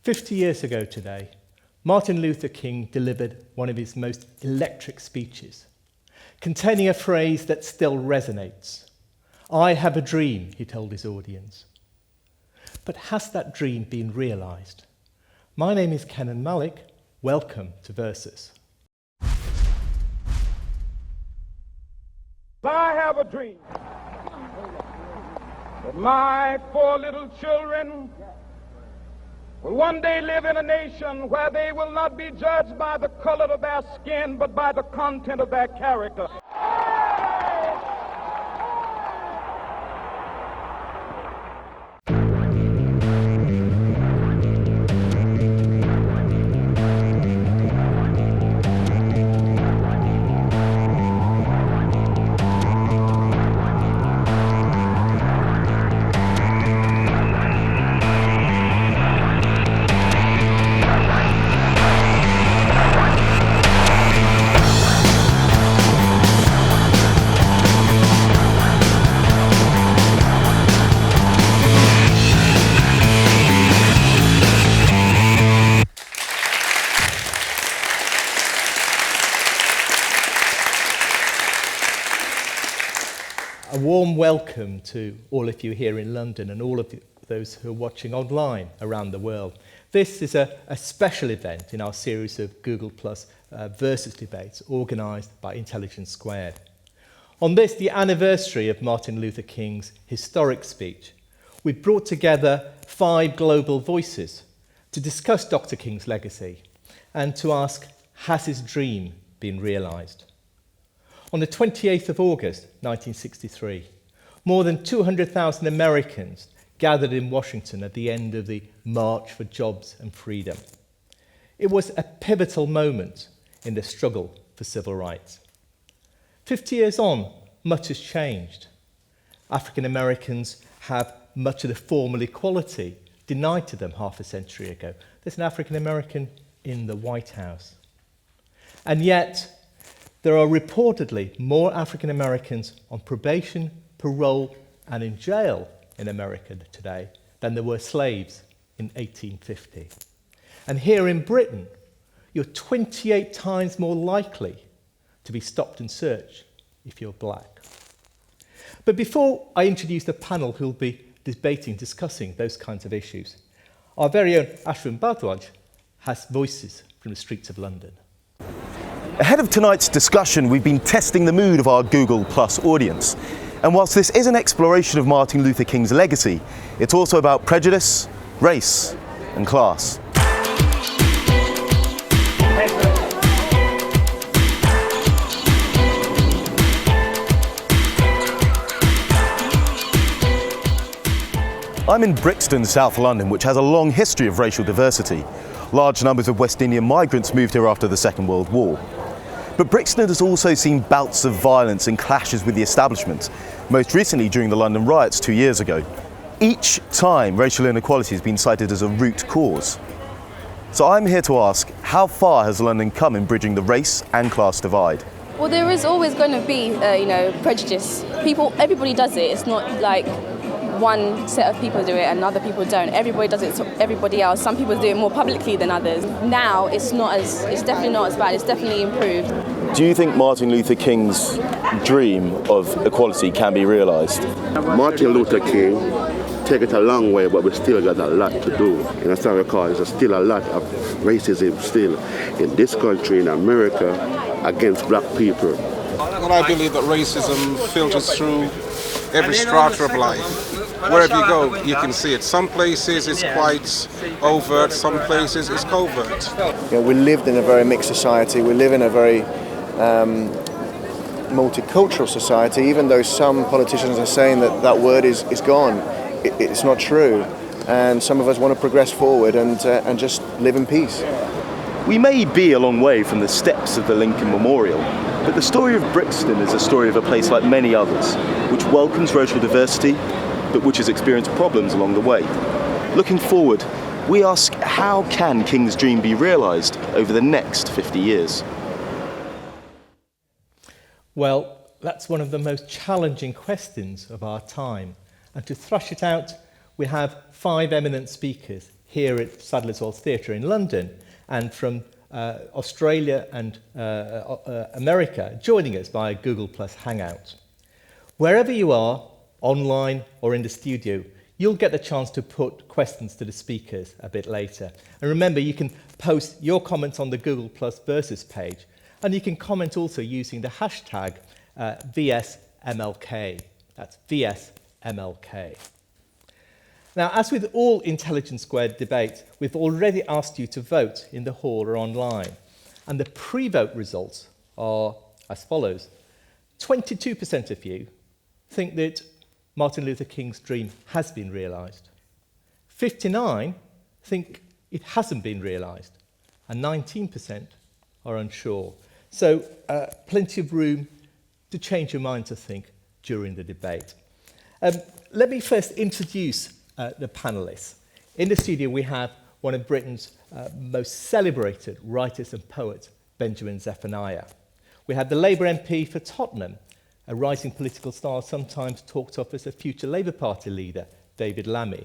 50 years ago today, Martin Luther King delivered one of his most electric speeches, containing a phrase that still resonates. "I have a dream," he told his audience. But has that dream been realised? My name is Kenan Malik. Welcome to Versus. I have a dream that my 4 little children will one day live in a nation where they will not be judged by the color of their skin, but by the content of their character. A warm welcome to all of you here in London and all of those who are watching online around the world. This is a special event in our series of Google Plus Versus debates organised by Intelligence Squared. On this, the anniversary of Martin Luther King's historic speech, we've brought together 5 global voices to discuss Dr. King's legacy and to ask, has his dream been realised? On the 28th of August 1963, more than 200,000 Americans gathered in Washington at the end of the March for Jobs and Freedom. It was a pivotal moment in the struggle for civil rights. 50 years on, much has changed. African Americans have much of the formal equality denied to them half a century ago. There's an African American in the White House. And yet, there are reportedly more African Americans on probation, parole, and in jail in America today than there were slaves in 1850. And here in Britain, you're 28 times more likely to be stopped and searched if you're black. But before I introduce the panel who'll be discussing those kinds of issues, our very own Ashwin Bhardwaj has voices from the streets of London. Ahead of tonight's discussion, we've been testing the mood of our Google Plus audience. And whilst this is an exploration of Martin Luther King's legacy, it's also about prejudice, race, and class. I'm in Brixton, South London, which has a long history of racial diversity. Large numbers of West Indian migrants moved here after the Second World War. But Brixton has also seen bouts of violence and clashes with the establishment, most recently during the London riots 2 years ago. Each time, racial inequality has been cited as a root cause. So I'm here to ask, how far has London come in bridging the race and class divide? Well, there is always going to be, prejudice. Everybody does it. It's not like one set of people do it and other people don't. Everybody does it to everybody else. Some people do it more publicly than others. Now it's definitely not as bad. It's definitely improved. Do you think Martin Luther King's dream of equality can be realised? Martin Luther King take it a long way, but we still got a lot to do. In as I recall, there's still a lot of racism still in this country, in America, against black people. Well, I believe that racism filters through every strata of life. Wherever you go, you can see it. Some places it's quite overt, some places it's covert. We lived in a very mixed society. We live in a very multicultural society, even though some politicians are saying that that word is gone. It's not true. And some of us want to progress forward and just live in peace. We may be a long way from the steps of the Lincoln Memorial, but the story of Brixton is a story of a place like many others, which welcomes racial diversity, but which has experienced problems along the way. Looking forward, we ask, how can King's dream be realised over the next 50 years? Well, that's one of the most challenging questions of our time. And to thrash it out, we have 5 eminent speakers here at Sadler's Hall Theatre in London, and from Australia and America joining us via Google Plus Hangout. Wherever you are, online or in the studio, you'll get the chance to put questions to the speakers a bit later. And remember, you can post your comments on the Google Plus Versus page, and you can comment also using the hashtag VSMLK. That's VSMLK. Now, as with all Intelligence Squared debates, we've already asked you to vote in the hall or online. And the pre-vote results are as follows. 22% of you think that Martin Luther King's dream has been realised. 59% think it hasn't been realised. And 19% are unsure. So plenty of room to change your mind, I think, during the debate. Let me first introduce the panellists. In the studio, we have one of Britain's most celebrated writers and poets, Benjamin Zephaniah. We have the Labour MP for Tottenham, a rising political star sometimes talked of as a future Labour Party leader, David Lammy.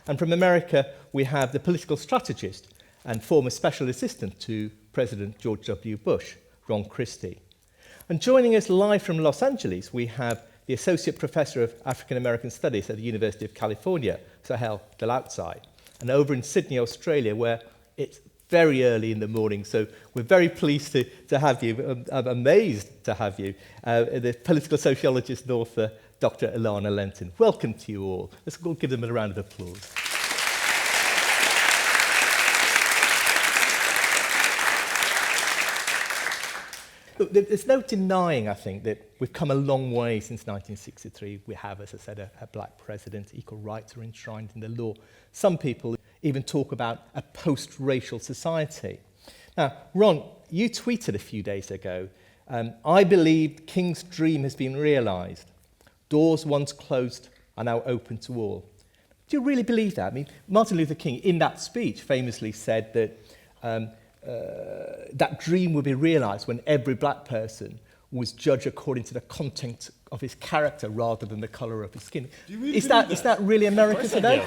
And from America, we have the political strategist and former special assistant to President George W. Bush, Ron Christie. And joining us live from Los Angeles, we have the Associate Professor of African American Studies at the University of California, Sahel Daloutsai. And over in Sydney, Australia, where it's very early in the morning, so we're very pleased to have you. I'm amazed to have you, the political sociologist and author, Dr. Ilana Lenton. Welcome to you all. Let's all give them a round of applause. Look, there's no denying, I think, that we've come a long way since 1963. We have, as I said, a black president, equal rights are enshrined in the law. Some people even talk about a post-racial society. Now, Ron, you tweeted a few days ago, I believe King's dream has been realised. Doors once closed are now open to all. Do you really believe that? I mean, Martin Luther King, in that speech, famously said that that dream would be realised when every black person was judged according to the content of his character rather than the colour of his skin. Is that really America today?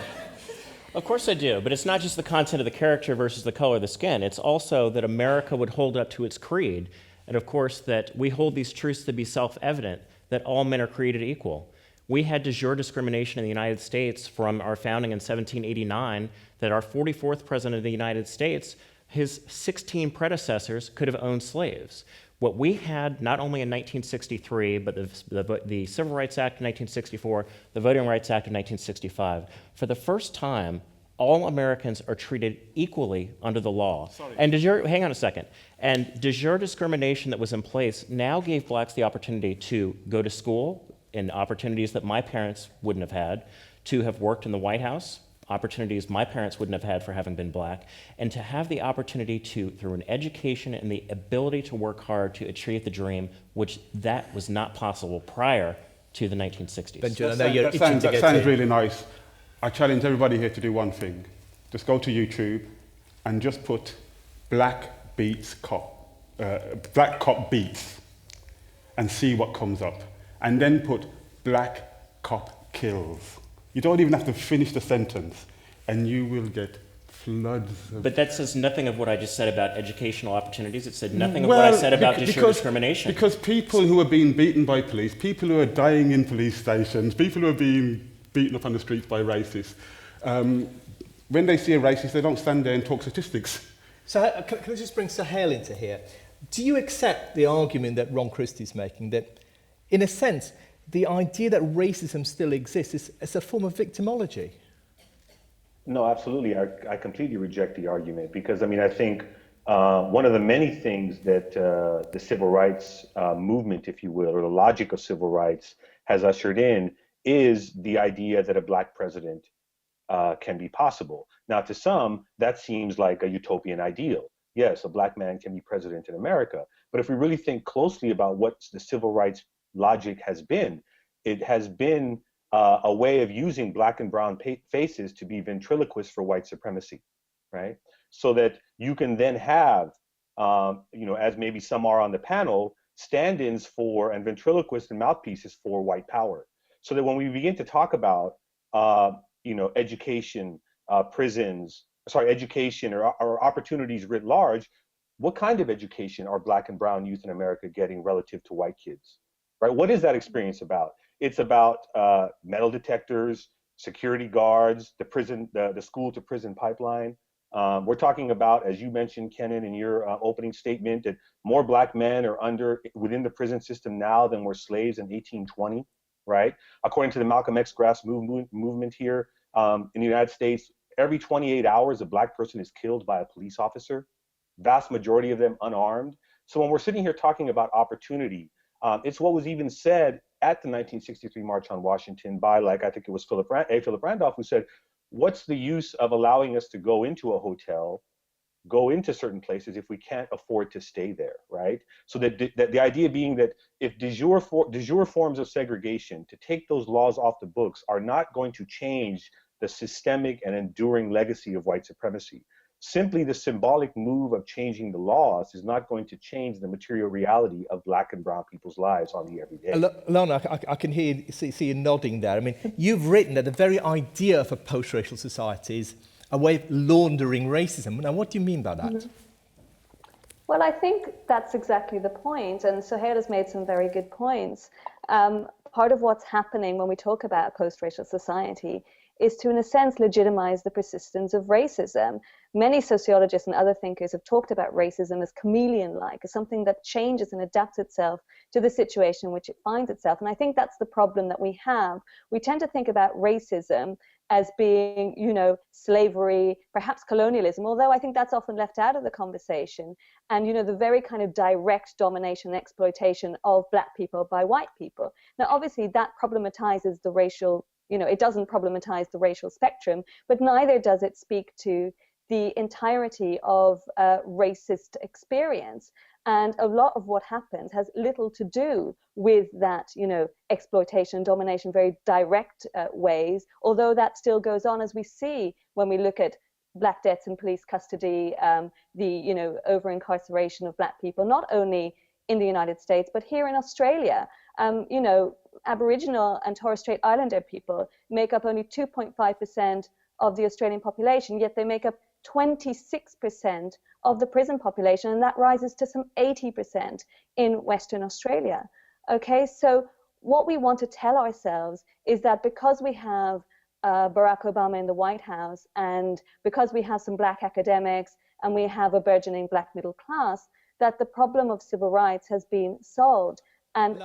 Of course I do, but it's not just the content of the character versus the color of the skin. It's also that America would hold up to its creed, and of course that we hold these truths to be self-evident, that all men are created equal. We had de jure discrimination in the United States from our founding in 1789, that our 44th president of the United States, his 16 predecessors could have owned slaves. What we had, not only in 1963, but the Civil Rights Act of 1964, the Voting Rights Act of 1965, for the first time, all Americans are treated equally under the law. And hang on a second. And de jure discrimination that was in place now gave blacks the opportunity to go to school in opportunities that my parents wouldn't have had, to have worked in the White House, opportunities my parents wouldn't have had for having been black, and to have the opportunity to, through an education and the ability to work hard to achieve the dream, which that was not possible prior to the 1960s. Benjamin, that sounds really nice. I challenge everybody here to do one thing. Just go to YouTube and just put black cop beats and see what comes up. And then put black cop kills. You don't even have to finish the sentence, and you will get floods of... But that says nothing of what I just said about educational opportunities. It said nothing of what I said about de jure discrimination. Because people who are being beaten by police, people who are dying in police stations, people who are being beaten up on the streets by racists, when they see a racist, they don't stand there and talk statistics. So can I just bring Sahel into here? Do you accept the argument that Ron Christie's making, that, in a sense, the idea that racism still exists is a form of victimology? No, absolutely. I completely reject the argument because, I mean, I think one of the many things that the civil rights movement, if you will, or the logic of civil rights has ushered in is the idea that a black president can be possible. Now, to some, that seems like a utopian ideal. Yes, a black man can be president in America. But if we really think closely about what the civil rights logic has been, it has been a way of using black and brown faces to be ventriloquists for white supremacy, right? So that you can then have, as maybe some are on the panel, stand-ins for and ventriloquists and mouthpieces for white power. So that when we begin to talk about, education, prisons, education or opportunities writ large, what kind of education are Black and brown youth in America getting relative to white kids, right? What is that experience about? It's about metal detectors, security guards, the school to prison pipeline. We're talking about, as you mentioned, Kenan, in your opening statement, that more Black men are within the prison system now than were slaves in 1820, right? According to the Malcolm X grass movement here in the United States, every 28 hours, a Black person is killed by a police officer, vast majority of them unarmed. So when we're sitting here talking about opportunity, it's what was even said at the 1963 March on Washington by, I think it was Philip Randolph, who said, what's the use of allowing us to go into a hotel, go into certain places if we can't afford to stay there, right? So that the idea being that if de jure forms of segregation, to take those laws off the books, are not going to change the systemic and enduring legacy of white supremacy. Simply the symbolic move of changing the laws is not going to change the material reality of Black and brown people's lives on the everyday. Lana, I can see you nodding there. I mean, you've written that the very idea of a post-racial society is a way of laundering racism. Now, what do you mean by that? Mm-hmm. Well, I think that's exactly the point, and Sohail has made some very good points. Part of what's happening when we talk about a post-racial society is to, in a sense, legitimize the persistence of racism. Many sociologists and other thinkers have talked about racism as chameleon-like, as something that changes and adapts itself to the situation in which it finds itself. And I think that's the problem that we have. We tend to think about racism as being, slavery, perhaps colonialism, although I think that's often left out of the conversation. And, the very kind of direct domination and exploitation of Black people by white people. Now, obviously, that problematizes the racial, it doesn't problematize the racial spectrum, but neither does it speak to the entirety of racist experience. And a lot of what happens has little to do with that, exploitation, domination, very direct ways, although that still goes on, as we see when we look at Black deaths in police custody, the, over-incarceration of Black people, not only in the United States, but here in Australia. Aboriginal and Torres Strait Islander people make up only 2.5% of the Australian population, yet they make up 26% of the prison population, and that rises to some 80% in Western Australia. Okay, so what we want to tell ourselves is that because we have Barack Obama in the White House, and because we have some Black academics, and we have a burgeoning Black middle class, that the problem of civil rights has been solved. And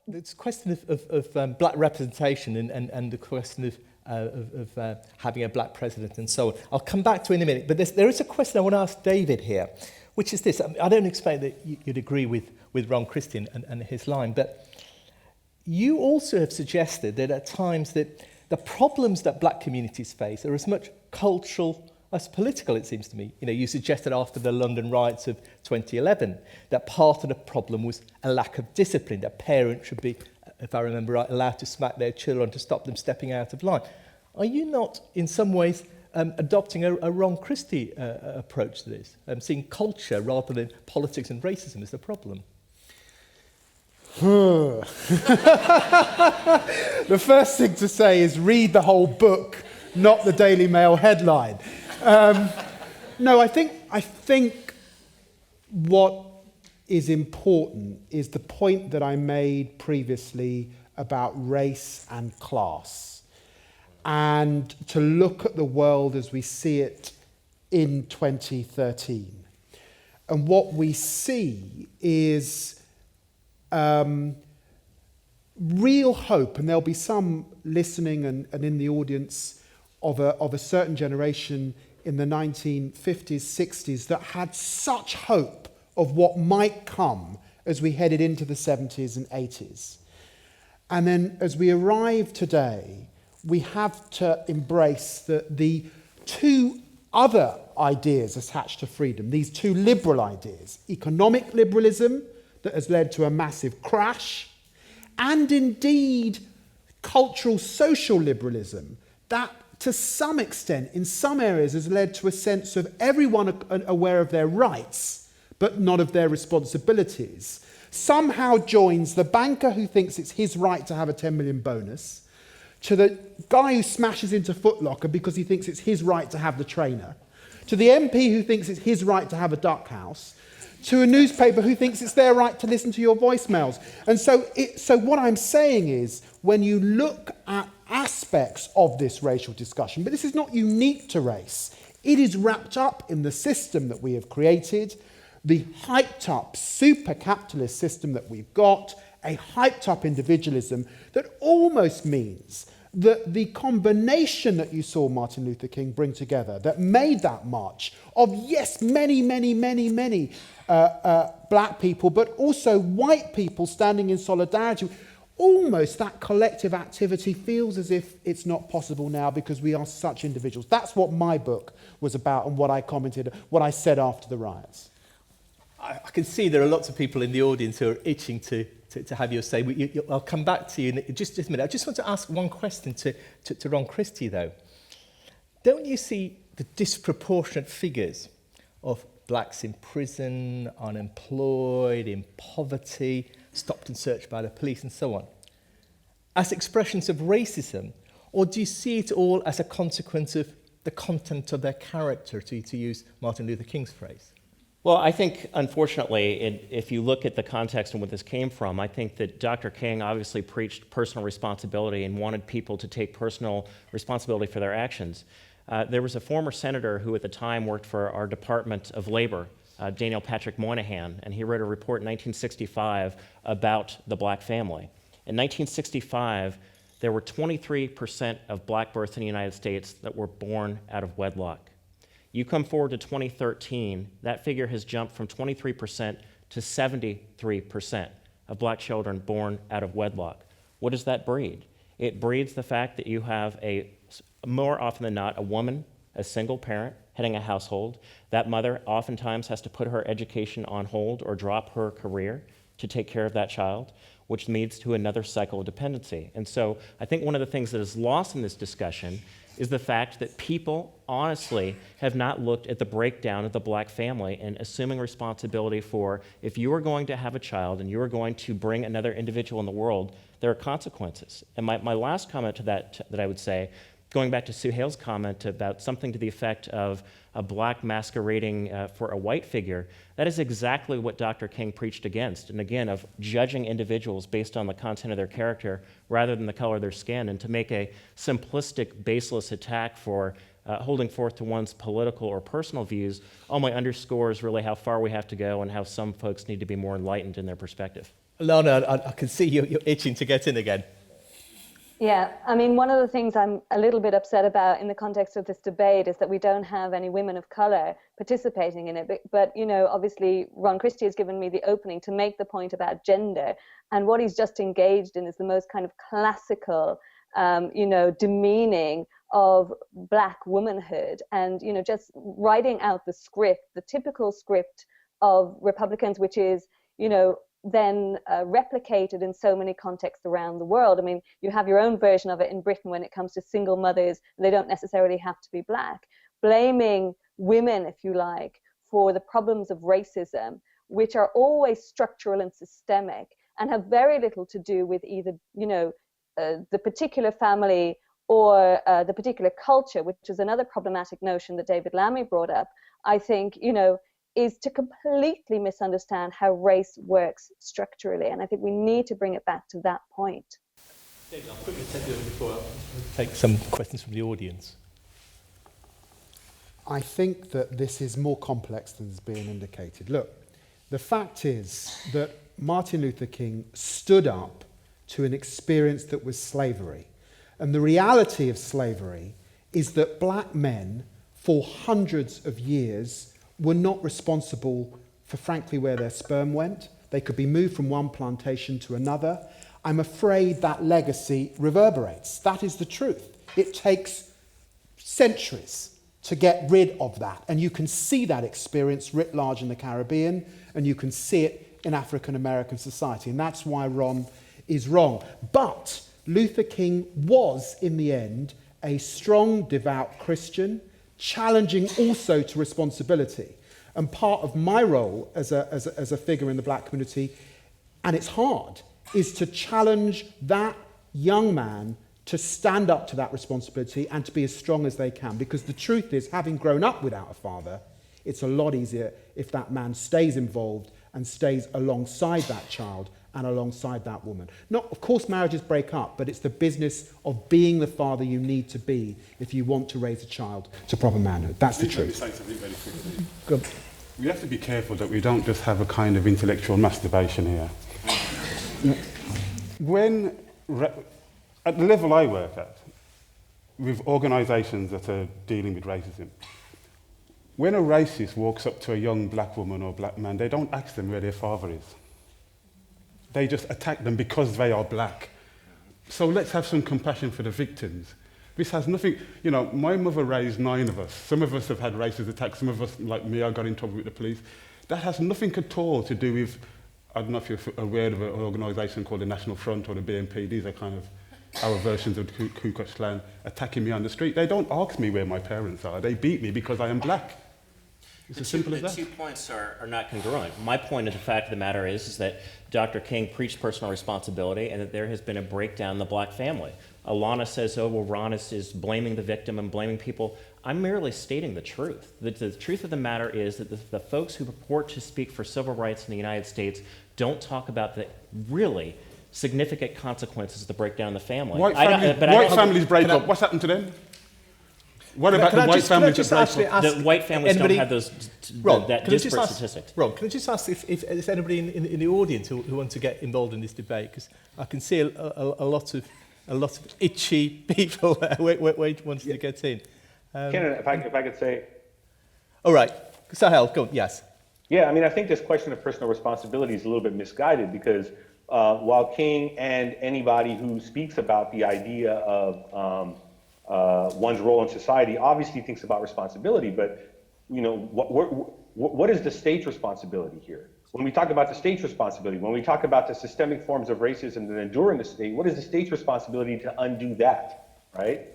it's a question of Black representation and the question of having a Black president and so on. I'll come back to it in a minute, but there is a question I want to ask David here, which is this. I don't expect that you'd agree with Ron Christie and his line, but you also have suggested that at times that the problems that Black communities face are as much cultural as political, it seems to me. You suggested after the London riots of 2011 that part of the problem was a lack of discipline, that parents should be, if I remember right, allowed to smack their children to stop them stepping out of line. Are you not, in some ways, adopting a Ron Christie approach to this, seeing culture rather than politics and racism as the problem? The first thing to say is read the whole book, not the Daily Mail headline. No, I think what is important is the point that I made previously about race and class, and to look at the world as we see it in 2013. And what we see is real hope, and there'll be some listening and in the audience of a certain generation in the 1950s, 60s that had such hope of what might come as we headed into the 70s and 80s. And then as we arrive today, we have to embrace the two other ideas attached to freedom, these two liberal ideas: economic liberalism that has led to a massive crash, and indeed cultural social liberalism that to some extent in some areas has led to a sense of everyone aware of their rights but not of their responsibilities. Somehow joins the banker who thinks it's his right to have a 10 million bonus, to the guy who smashes into Foot Locker because he thinks it's his right to have the trainer, to the MP who thinks it's his right to have a duck house, to a newspaper who thinks it's their right to listen to your voicemails. And so what I'm saying is, when you look at aspects of this racial discussion, but this is not unique to race, it is wrapped up in the system that we have created, the hyped up super capitalist system that we've got, a hyped up individualism that almost means that the combination that you saw Martin Luther King bring together, that made that march of, yes, many black people, but also white people standing in solidarity, almost that collective activity feels as if it's not possible now because we are such individuals. That's what my book was about and what I commented, what I said after the riots. I can see there are lots of people in the audience who are itching to have your say. I'll come back to you in just a minute. I just want to ask one question to Ron Christie, though. Don't you see the disproportionate figures of blacks in prison, unemployed, in poverty, stopped and searched by the police and so on, as expressions of racism? Or do you see it all as a consequence of the content of their character, to use Martin Luther King's phrase? Well, I think, unfortunately, if you look at the context and where this came from, I think that Dr. King obviously preached personal responsibility and wanted people to take personal responsibility for their actions. There was a former senator who at the time worked for our Department of Labor, Daniel Patrick Moynihan, and he wrote a report in 1965 about the black family. In 1965, there were 23% of black births in the United States that were born out of wedlock. You come forward to 2013, that figure has jumped from 23% to 73% of black children born out of wedlock. What does that breed? It breeds the fact that you have more often than not, a woman, a single parent, heading a household. That mother oftentimes has to put her education on hold or drop her career to take care of that child, which leads to another cycle of dependency. And so I think one of the things that is lost in this discussion is the fact that people honestly have not looked at the breakdown of the black family and assuming responsibility for, if you are going to have a child and you are going to bring another individual in the world, there are consequences. And my last comment to that I would say, going back to Sue Hale's comment about something to the effect of a black masquerading for a white figure, that is exactly what Dr. King preached against. And again, of judging individuals based on the content of their character rather than the color of their skin, and to make a simplistic, baseless attack for holding forth to one's political or personal views only underscores really how far we have to go and how some folks need to be more enlightened in their perspective. Lana, I can see you're itching to get in again. Yeah, I mean, one of the things I'm a little bit upset about in the context of this debate is that we don't have any women of color participating in it. But you know, obviously, Ron Christie has given me the opening to make the point about gender. And what he's just engaged in is the most kind of classical, demeaning of black womanhood. And, you know, just writing out the script, the typical script of Republicans, which is, you know, then replicated in so many contexts around the world. I mean, you have your own version of it in Britain when it comes to single mothers. They don't necessarily have to be black. Blaming women, if you like, for the problems of racism, which are always structural and systemic and have very little to do with either, the particular family or the particular culture, which is another problematic notion that David Lammy brought up, I think, is to completely misunderstand how race works structurally. And I think we need to bring it back to that point. David, I'll quickly take you before I take some questions from the audience. I think that this is more complex than is being indicated. Look, the fact is that Martin Luther King stood up to an experience that was slavery. And the reality of slavery is that black men, for hundreds of years, were not responsible for, frankly, where their sperm went. They could be moved from one plantation to another. I'm afraid that legacy reverberates. That is the truth. It takes centuries to get rid of that. And you can see that experience writ large in the Caribbean, and you can see it in African American society. And that's why Ron is wrong. But Luther King was, in the end, a strong, devout Christian, challenging also to responsibility. And part of my role as a figure in the black community, and it's hard, is to challenge that young man to stand up to that responsibility and to be as strong as they can. Because the truth is, having grown up without a father, it's a lot easier if that man stays involved and stays alongside that child and alongside that woman. Not, of course, marriages break up, but it's the business of being the father you need to be if you want to raise a child to proper manhood. That's the truth. Good. We have to be careful that we don't just have a kind of intellectual masturbation here. At the level I work at, with organisations that are dealing with racism, when a racist walks up to a young black woman or black man, they don't ask them where their father is. They just attack them because they are black. So let's have some compassion for the victims. This has nothing, you know, my mother raised 9 of us. Some of us have had racist attacks, some of us, like me, I got in trouble with the police. That has nothing at all to do with, I don't know if you're aware of an organisation called the National Front or the BNP. These are kind of our versions of the Ku Klux Klan attacking me on the street. They don't ask me where my parents are. They beat me because I am black. It's as simple as that. The 2 points are not congruent. My point of the fact of the matter is that Dr. King preached personal responsibility and that there has been a breakdown in the black family. Alana says, oh, well, Ron is blaming the victim and blaming people. I'm merely stating the truth. The truth of the matter is that the folks who purport to speak for civil rights in the United States don't talk about the really significant consequences of the breakdown in the family. White families break up. What's happened to them? What about the white families that break up? The white families don't have those disparate statistics. Rob, can I just ask if there's anybody in the audience who wants to get involved in this debate? Because I can see a lot of itchy people wanting to get in. Kenan, if I could say. All right, Sahel, go on. Yes. Yeah, I mean, I think this question of personal responsibility is a little bit misguided because while King and anybody who speaks about the idea of one's role in society obviously thinks about responsibility, but you know, what is the state's responsibility here? When we talk about the state's responsibility, when we talk about the systemic forms of racism that endure in the state, what is the state's responsibility to undo that, right?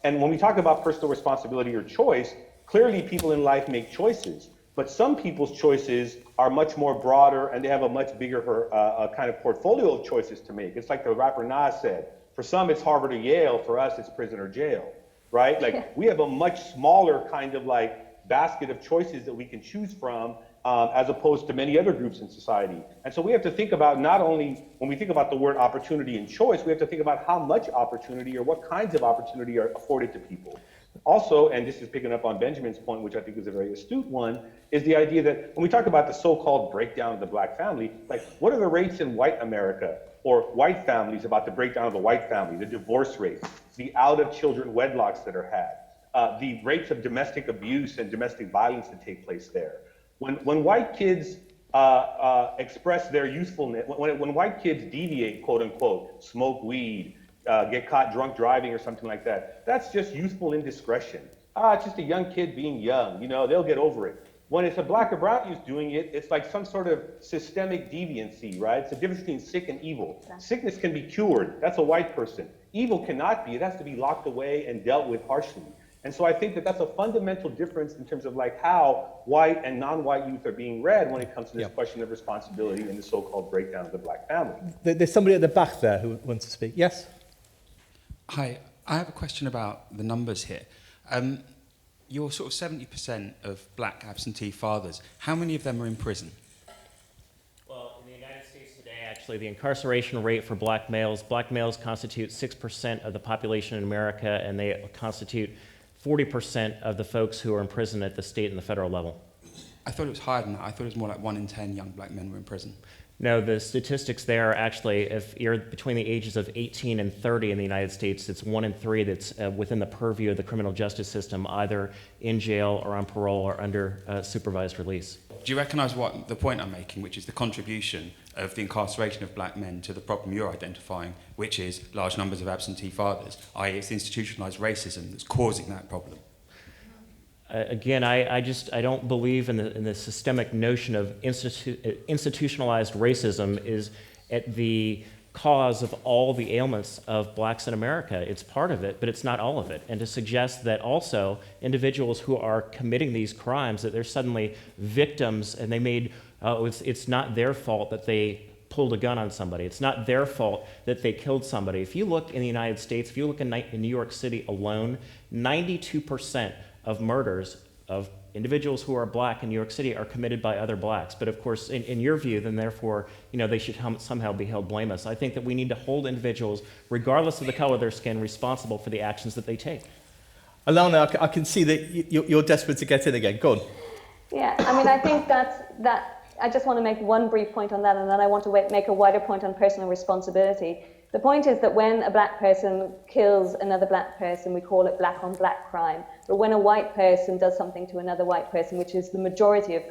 And when we talk about personal responsibility or choice, clearly people in life make choices, but some people's choices are much more broader and they have a much bigger kind of portfolio of choices to make. It's like the rapper Nas said, for some it's Harvard or Yale, for us it's prison or jail, right? Like we have a much smaller kind of like basket of choices that we can choose from as opposed to many other groups in society. And so we have to think about not only, when we think about the word opportunity and choice, we have to think about how much opportunity or what kinds of opportunity are afforded to people. Also, and this is picking up on Benjamin's point, which I think is a very astute one, is the idea that when we talk about the so-called breakdown of the black family, like what are the rates in white America or white families about the breakdown of the white family, the divorce rates, the out-of-children wedlocks that are had, the rates of domestic abuse and domestic violence that take place there. When white kids express their youthfulness, when white kids deviate, quote unquote, smoke weed, get caught drunk driving or something like that, that's just youthful indiscretion. It's just a young kid being young, you know, they'll get over it. When it's a black or brown youth doing it, it's like some sort of systemic deviancy, right? It's the difference between sick and evil. Sickness can be cured, that's a white person. Evil cannot be, it has to be locked away and dealt with harshly. And so I think that that's a fundamental difference in terms of like how white and non-white youth are being read when it comes to this question of responsibility and the so-called breakdown of the black family. There's somebody at the back there who wants to speak. Yes? Hi, I have a question about the numbers here. You're sort of 70% of black absentee fathers. How many of them are in prison? Well, in the United States today, actually, the incarceration rate for black males constitute 6% of the population in America, and they constitute 40% of the folks who are in prison at the state and the federal level. I thought it was higher than that. I thought it was more like 1 in 10 young black men were in prison. No, the statistics there are actually, if you're between the ages of 18 and 30 in the United States, it's 1 in 3 that's within the purview of the criminal justice system, either in jail or on parole or under supervised release. Do you recognise what the point I'm making, which is the contribution of the incarceration of black men to the problem you're identifying, which is large numbers of absentee fathers, i.e. it's institutionalised racism that's causing that problem? Again, I don't believe in the systemic notion of institutionalized racism is at the cause of all the ailments of blacks in America. It's part of it, but it's not all of it. And to suggest that also individuals who are committing these crimes, that they're suddenly victims and they made, it's not their fault that they pulled a gun on somebody. It's not their fault that they killed somebody. If you look in the United States, if you look in New York City alone, 92% of murders of individuals who are black in New York City are committed by other blacks. But of course, in your view, then therefore, they should somehow be held blameless. I think that we need to hold individuals, regardless of the color of their skin, responsible for the actions that they take. Alana, I can see that you're desperate to get in again. Go on. Yeah, I mean, I think that I just want to make one brief point on that, and then I want to make a wider point on personal responsibility. The point is that when a black person kills another black person, we call it black on black crime. But when a white person does something to another white person, which is the majority of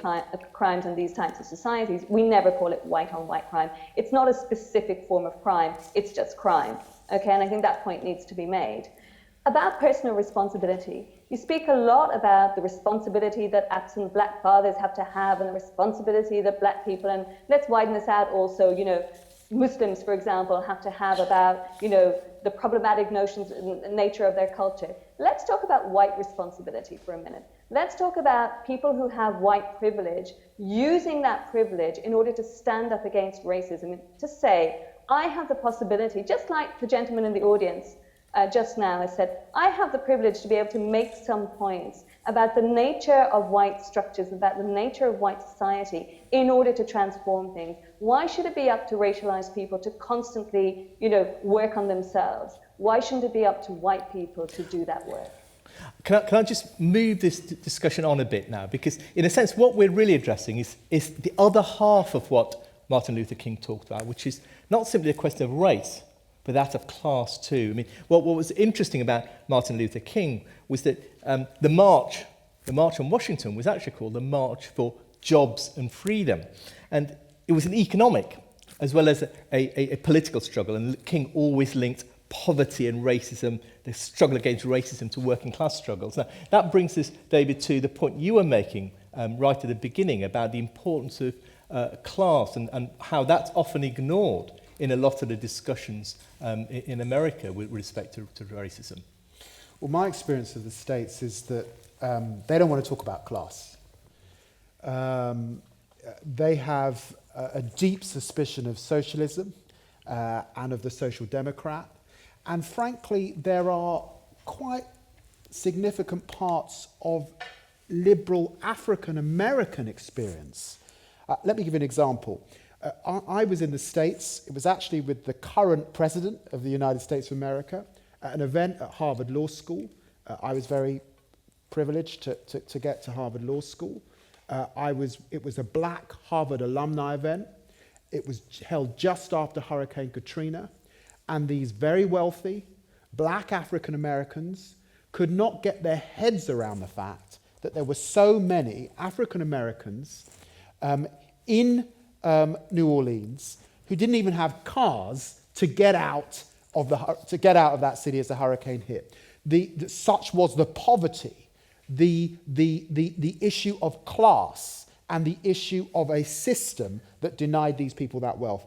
crimes in these types of societies, we never call it white on white crime. It's not a specific form of crime, it's just crime. Okay, and I think that point needs to be made. About personal responsibility, you speak a lot about the responsibility that absent black fathers have to have and the responsibility that black people, and let's widen this out also, Muslims, for example, have to have about, the problematic notions and nature of their culture. Let's talk about white responsibility for a minute. Let's talk about people who have white privilege, using that privilege in order to stand up against racism, to say, I have the possibility, just like the gentleman in the audience just now has said, I have the privilege to be able to make some points about the nature of white structures, about the nature of white society in order to transform things. Why should it be up to racialized people to constantly, work on themselves? Why shouldn't it be up to white people to do that work? Can I just move this discussion on a bit now? Because in a sense, what we're really addressing is the other half of what Martin Luther King talked about, which is not simply a question of race, but that of class too. I mean, what was interesting about Martin Luther King was that the march on Washington was actually called the March for Jobs and Freedom. And it was an economic as well as a political struggle. And King always linked poverty and racism, the struggle against racism, to working class struggles. Now, that brings us, David, to the point you were making right at the beginning about the importance of class and how that's often ignored in a lot of the discussions in America with respect to racism. Well, my experience of the States is that they don't want to talk about class. They have a deep suspicion of socialism and of the social democrat. And frankly, there are quite significant parts of liberal African American experience. Let me give you an example. I was in the States. It was actually with the current president of the United States of America at an event at Harvard Law School. I was very privileged to get to Harvard Law School. It was a black Harvard alumni event. It was held just after Hurricane Katrina, and these very wealthy black African Americans could not get their heads around the fact that there were so many African Americans in New Orleans who didn't even have cars to get out of that city as the hurricane hit. Such was the poverty, the issue of class, and the issue of a system that denied these people that wealth.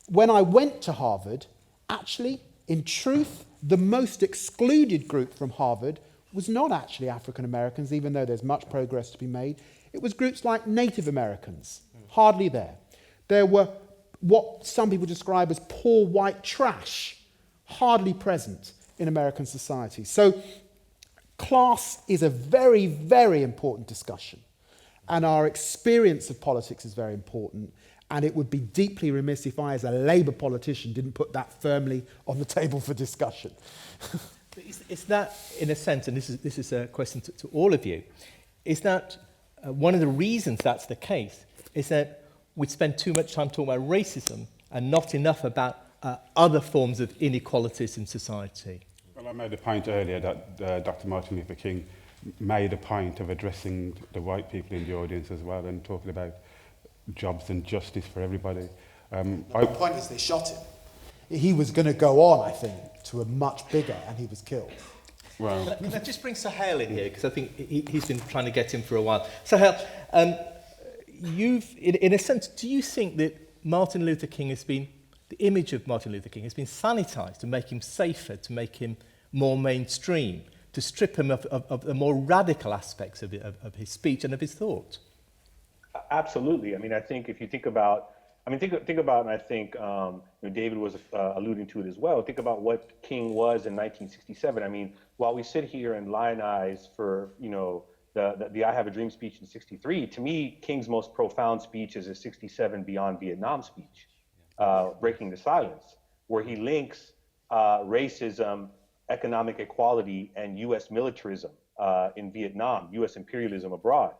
When I went to Harvard, actually, in truth, the most excluded group from Harvard was not actually African Americans, even though there's much progress to be made. It was groups like Native Americans, hardly there. There were what some people describe as poor white trash, hardly present in American society. So class is a very, very important discussion. And our experience of politics is very important. And it would be deeply remiss if I, as a Labour politician, didn't put that firmly on the table for discussion. Is that, in a sense, and this is a question to all of you, is that one of the reasons that's the case is that we spend too much time talking about racism and not enough about other forms of inequalities in society? Well, I made a point earlier that Dr. Martin Luther King made a point of addressing the white people in the audience as well and talking about jobs and justice for everybody. The point is they shot him. He was going to go on, I think, to a much bigger, and he was killed. Well, can I just bring Sahel in here, because I think he's been trying to get him for a while. Sahel, in a sense, do you think that Martin Luther King has been, the image of Martin Luther King has been sanitized to make him safer, to make him more mainstream, to strip him of the more radical aspects of his speech and of his thought? Absolutely. I mean, I think if you think about I mean, think about, and I think David was alluding to it as well. Think about what King was in 1967. I mean, while we sit here and lionize for the I Have a Dream speech in '63, to me, King's most profound speech is his '67 Beyond Vietnam speech, Breaking the Silence, where he links racism, economic equality, and U.S. militarism in Vietnam, U.S. imperialism abroad.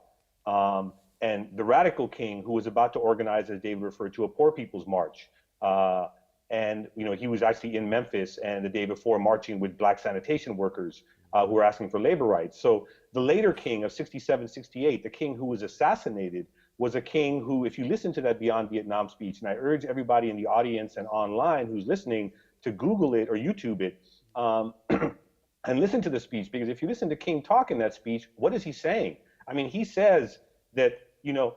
And the radical King, who was about to organize, as David referred to, a Poor People's March. And he was actually in Memphis and the day before marching with black sanitation workers who were asking for labor rights. So the later King of '67, '68, the King who was assassinated, was a king who, if you listen to that Beyond Vietnam speech, and I urge everybody in the audience and online who's listening to Google it or YouTube it, and listen to the speech, because if you listen to King talk in that speech, what is he saying? I mean, he says that,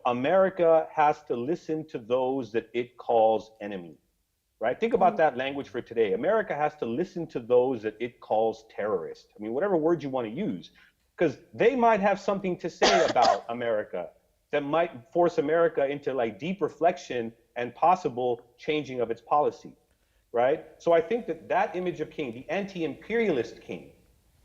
America has to listen to those that it calls enemy, right? Think about that language for today. America has to listen to those that it calls terrorists. I mean, whatever word you want to use, because they might have something to say about America that might force America into deep reflection and possible changing of its policy, right? So I think that image of King, the anti-imperialist King,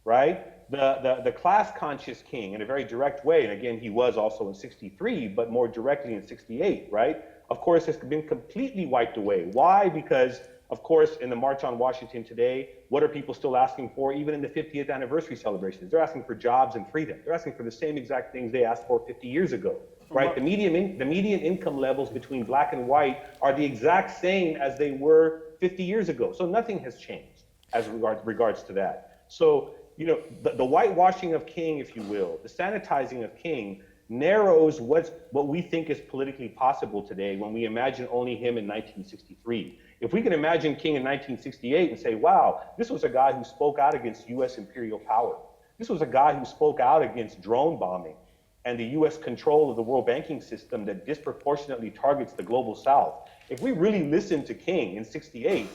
right? The class-conscious King in a very direct way, and again, he was also in '63, but more directly in '68, right? Of course, has been completely wiped away. Why? Because, of course, in the March on Washington today, what are people still asking for, even in the 50th anniversary celebrations? They're asking for jobs and freedom. They're asking for the same exact things they asked for 50 years ago, right? The median income levels between black and white are the exact same as they were 50 years ago. So nothing has changed as regards to that. So, the whitewashing of King, if you will, the sanitizing of King narrows what we think is politically possible today when we imagine only him in 1963. If we can imagine King in 1968 and say, wow, this was a guy who spoke out against U.S. imperial power. This was a guy who spoke out against drone bombing and the U.S. control of the world banking system that disproportionately targets the global South. If we really listen to King in '68,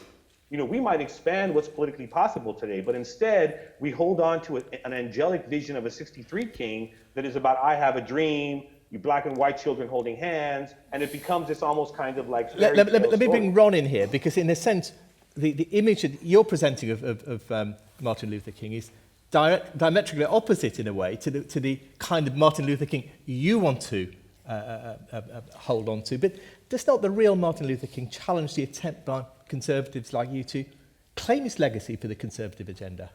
we might expand what's politically possible today, but instead we hold on to an angelic vision of a '63 King that is about I have a dream, you black and white children holding hands, and it becomes this almost kind of like let me bring Ron in here, because in a sense, the image that you're presenting of Martin Luther King is diametrically opposite in a way to the kind of Martin Luther King you want to hold on to. But does not the real Martin Luther King challenge the attempt by conservatives like you to claim his legacy for the conservative agenda?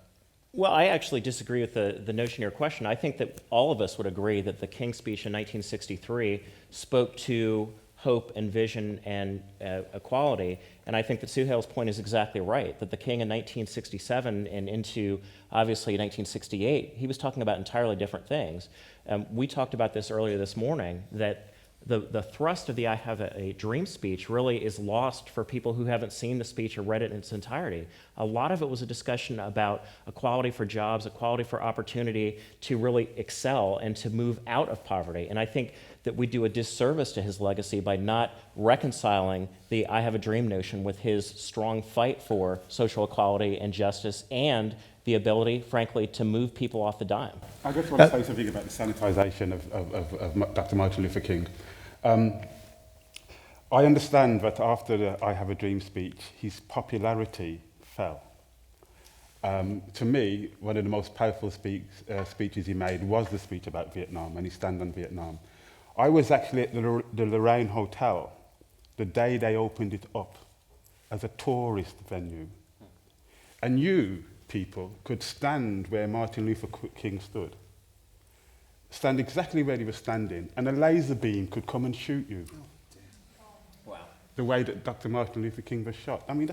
Well, I actually disagree with the notion of your question. I think that all of us would agree that the King speech in 1963 spoke to hope and vision and equality. And I think that Suhail's point is exactly right, that the King in 1967 and into, obviously, 1968, he was talking about entirely different things. We talked about this earlier this morning, that the thrust of the I Have a Dream speech really is lost for people who haven't seen the speech or read it in its entirety. A lot of it was a discussion about equality for jobs, equality for opportunity to really excel and to move out of poverty. And I think that we do a disservice to his legacy by not reconciling the I Have a Dream notion with his strong fight for social equality and justice and the ability, frankly, to move people off the dime. I just want to say something about the sanitization of Dr. Martin Luther King. I understand that after the I Have a Dream speech, his popularity fell. To me, one of the most powerful speeches he made was the speech about Vietnam and his stand on Vietnam. I was actually at the Lorraine Hotel the day they opened it up as a tourist venue. And you people could stand where Martin Luther King stood. Stand exactly where he was standing, and a laser beam could come and shoot you. Wow. The way that Dr. Martin Luther King was shot. I mean,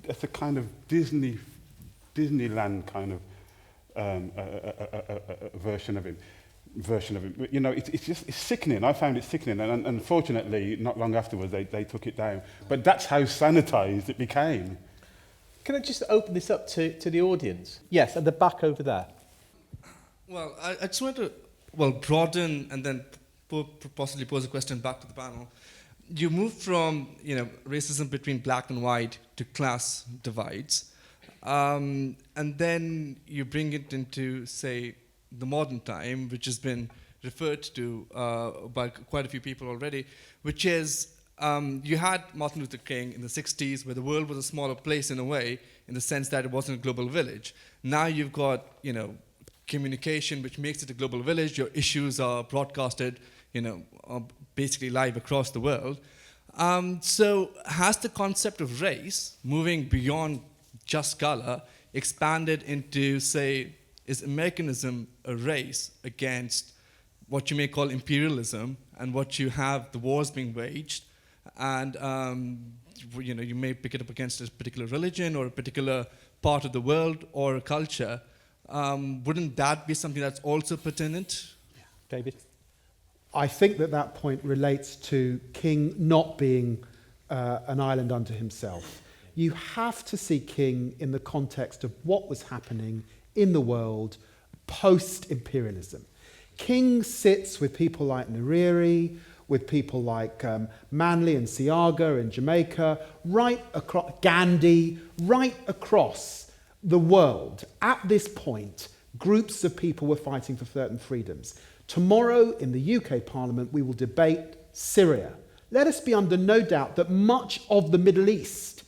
that's a kind of Disneyland kind of version of him. It's sickening. I found it sickening, and unfortunately, not long afterwards, they took it down. But that's how sanitized it became. Can I just open this up to the audience? Yes, at the back over there. Well, I just want to broaden and then possibly pose a question back to the panel. You moved from racism between black and white to class divides, and then you bring it into, say, the modern time, which has been referred to by quite a few people already, which is You had Martin Luther King in the 60s, where the world was a smaller place in a way, in the sense that it wasn't a global village. Now you've got, communication, which makes it a global village. Your issues are broadcasted, are basically live across the world. So has the concept of race, moving beyond just color, expanded into, say, is Americanism a race against what you may call imperialism, and what you have the wars being waged, and you may pick it up against a particular religion or a particular part of the world or a culture. Wouldn't that be something that's also pertinent? David? I think that point relates to King not being an island unto himself. You have to see King in the context of what was happening in the world post-imperialism. King sits with people like Nyerere, with people like Manley and Seaga in Jamaica, right across Gandhi, right across the world. At this point, groups of people were fighting for certain freedoms. Tomorrow in the UK Parliament, we will debate Syria. Let us be under no doubt that much of the Middle East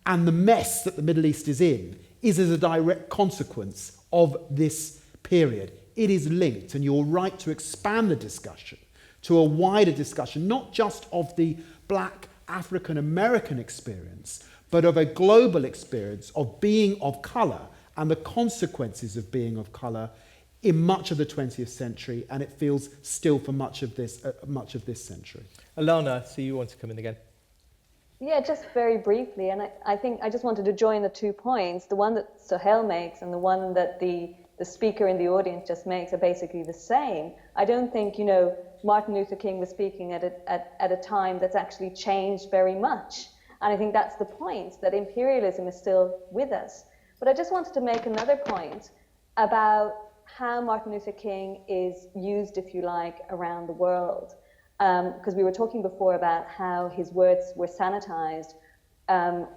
and the mess that the Middle East is in is as a direct consequence of this period. It is linked, and you're right to expand the discussion to a wider discussion, not just of the Black African American experience, but of a global experience of being of colour and the consequences of being of colour in much of the 20th century, and it feels still for much of this century. Alana, I see you want to come in again. Yeah, just very briefly, and I think I just wanted to join the 2 points. The one that Sohail makes and the one that the speaker in the audience just makes are basically the same. I don't think, Martin Luther King was speaking at a time that's actually changed very much. And I think that's the point, that imperialism is still with us. But I just wanted to make another point about how Martin Luther King is used, if you like, around the world. Because we were talking before about how his words were sanitized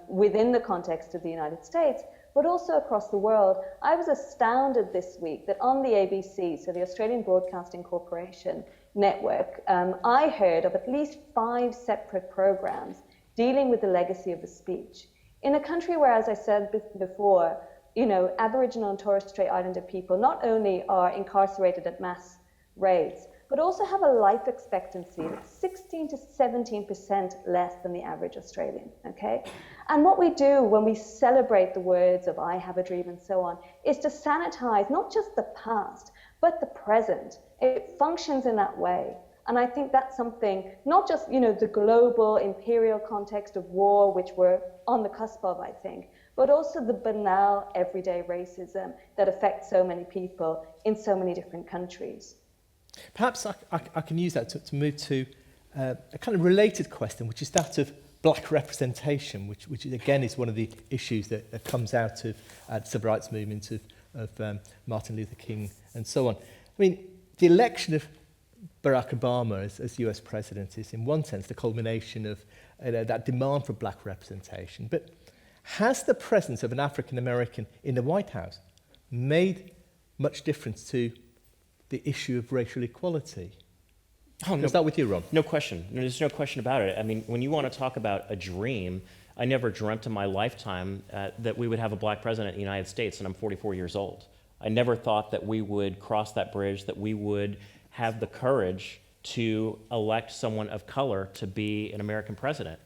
within the context of the United States, but also across the world. I was astounded this week that on the ABC, so the Australian Broadcasting Corporation network, I heard of at least 5 separate programs dealing with the legacy of the speech. In a country where, as I said before, Aboriginal and Torres Strait Islander people not only are incarcerated at mass rates, but also have a life expectancy that's 16 to 17% less than the average Australian, okay? And what we do when we celebrate the words of I have a dream and so on, is to sanitize not just the past, but the present. It functions in that way. And I think that's something, not just, the global imperial context of war, which we're on the cusp of, I think, but also the banal everyday racism that affects so many people in so many different countries. Perhaps I can use that to move to a kind of related question, which is that of black representation, which again is one of the issues that comes out of the civil rights movement of Martin Luther King and so on. I mean, the election of Barack Obama as US president is in one sense the culmination of that demand for black representation. But has the presence of an African American in the White House made much difference to the issue of racial equality? I'll start with you, Rob. No question. There's no question about it. I mean, when you want to talk about a dream, I never dreamt in my lifetime that we would have a black president in the United States, and I'm 44 years old. I never thought that we would cross that bridge, that we would have the courage to elect someone of color to be an American president.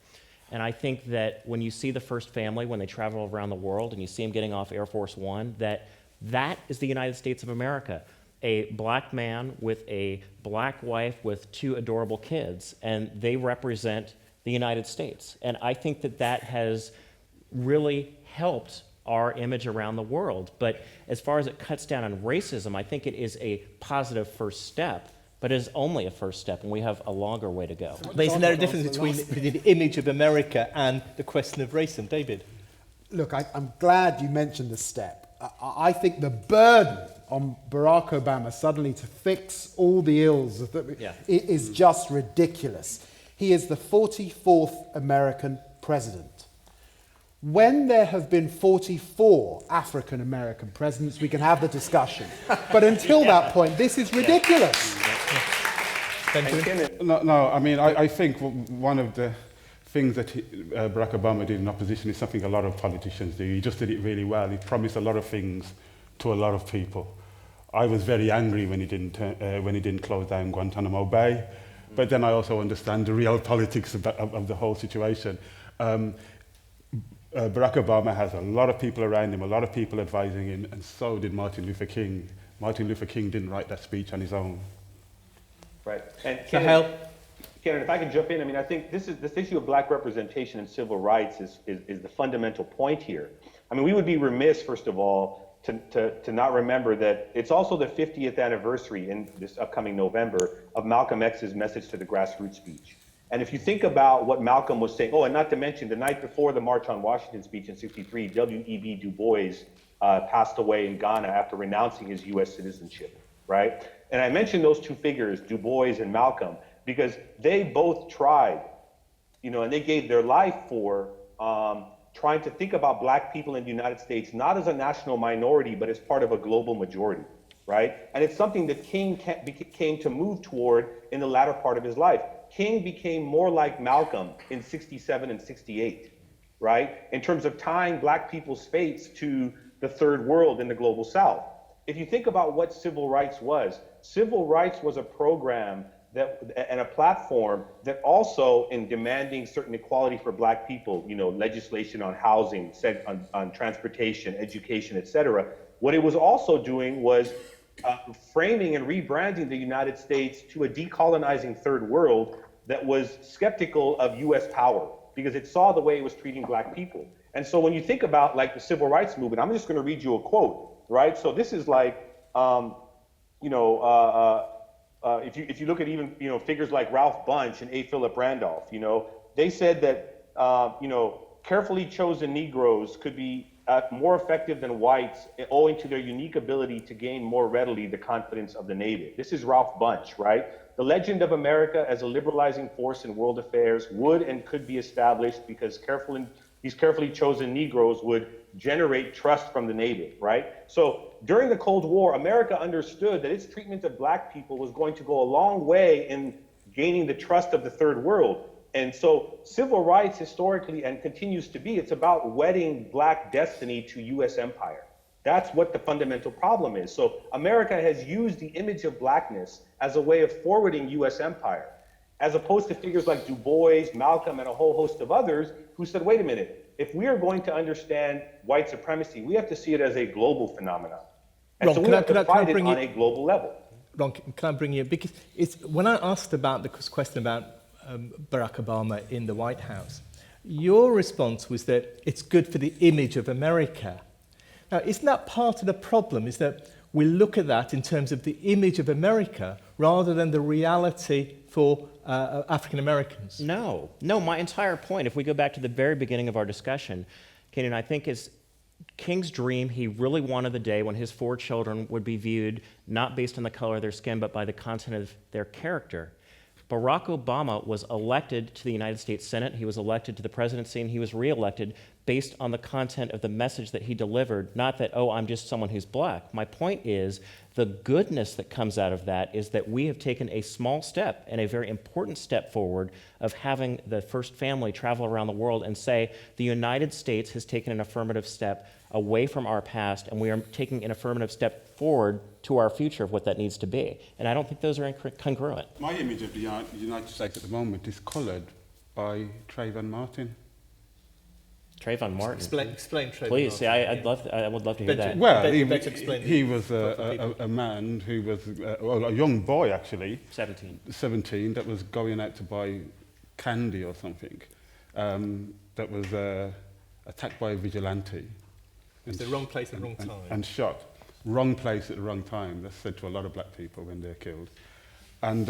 And I think that when you see the first family, when they travel around the world, and you see them getting off Air Force One, that is the United States of America. A black man with a black wife with 2 adorable kids, and they represent the United States. And I think that has really helped our image around the world. But as far as it cuts down on racism, I think it is a positive first step, but it is only a first step, and we have a longer way to go. But isn't there a difference between the image of America and the question of racism? David? Look, I'm glad you mentioned the step. I think the burden on Barack Obama suddenly to fix all the ills is just ridiculous. He is the 44th American president. When there have been 44 African American presidents, we can have the discussion. But until that point, this is ridiculous. No, I mean, I think one of the things that Barack Obama did in opposition is something a lot of politicians do. He just did it really well. He promised a lot of things to a lot of people. I was very angry when he didn't close down Guantanamo Bay, but then I also understand the real politics of the whole situation. Barack Obama has a lot of people around him, a lot of people advising him, and so did Martin Luther King. Martin Luther King didn't write that speech on his own. Right. And Kenan, if I can jump in, I mean, I think this issue of black representation and civil rights is the fundamental point here. I mean, we would be remiss, first of all, to not remember that it's also the 50th anniversary in this upcoming November of Malcolm X's message to the grassroots speech. And if you think about what Malcolm was saying, and not to mention the night before the March on Washington speech in '63, W.E.B. Du Bois passed away in Ghana after renouncing his U.S. citizenship, right? And I mentioned those two figures, Du Bois and Malcolm, because they both tried, and they gave their life for trying to think about black people in the United States, not as a national minority, but as part of a global majority, right? And it's something that King came to move toward in the latter part of his life. King became more like Malcolm in '67 and '68, right? In terms of tying black people's fates to the third world in the global South. If you think about what civil rights was a program and a platform that also, in demanding certain equality for black people, legislation on housing, on transportation, education, etc. What it was also doing was framing and rebranding the United States to a decolonizing third world that was skeptical of US power because it saw the way it was treating black people. And so when you think about like the civil rights movement, I'm just going to read you a quote, right? So this is like, if you look at even figures like Ralph Bunche and A. Philip Randolph, they said that carefully chosen Negroes could be more effective than whites owing to their unique ability to gain more readily the confidence of the native. This is Ralph Bunche, right? The legend of America as a liberalizing force in world affairs would and could be established because these carefully chosen Negroes would generate trust from the native, right? So during the Cold War, America understood that its treatment of black people was going to go a long way in gaining the trust of the third world. And so civil rights historically and continues to be, it's about wedding black destiny to US empire. That's what the fundamental problem is. So America has used the image of blackness as a way of forwarding US empire, as opposed to figures like Du Bois, Malcolm, and a whole host of others who said, wait a minute, if we are going to understand white supremacy, we have to see it as a global phenomenon. And Ron, so we have to fight it on a global level. Ron, can I bring you, because when I asked about the question about Barack Obama in the White House, your response was that it's good for the image of America. Now, isn't that part of the problem, is that we look at that in terms of the image of America rather than the reality for African Americans? No, my entire point, if we go back to the very beginning of our discussion, Kenan, I think is King's dream. He really wanted the day when his 4 children would be viewed not based on the color of their skin, but by the content of their character. Barack Obama was elected to the United States Senate, he was elected to the presidency, and he was reelected based on the content of the message that he delivered, not that, oh, I'm just someone who's black. My point is, the goodness that comes out of that is that we have taken a small step and a very important step forward of having the first family travel around the world and say, the United States has taken an affirmative step away from our past, and we are taking an affirmative step forward to our future of what that needs to be. And I don't think those are congruent. My image of the United States at the moment is coloured by Trayvon Martin. Trayvon Martin. Explain Trayvon Please, Martin. I would love to hear that. Well, he was a man who was, a young boy actually. 17, that was going out to buy candy or something, that was attacked by a vigilante. It's the wrong place at the wrong time. And shot. Wrong place at the wrong time. That's said to a lot of black people when they're killed. And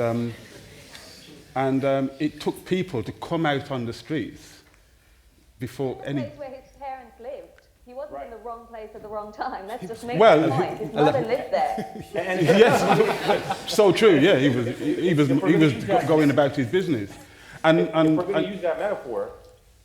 it took people to come out on the streets before any... The place where his parents lived. He wasn't in the wrong place at the wrong time. Let's just make well, the point. His mother lived there. Yes, so true. Yeah, he was going about his business. And if we're going to use that metaphor,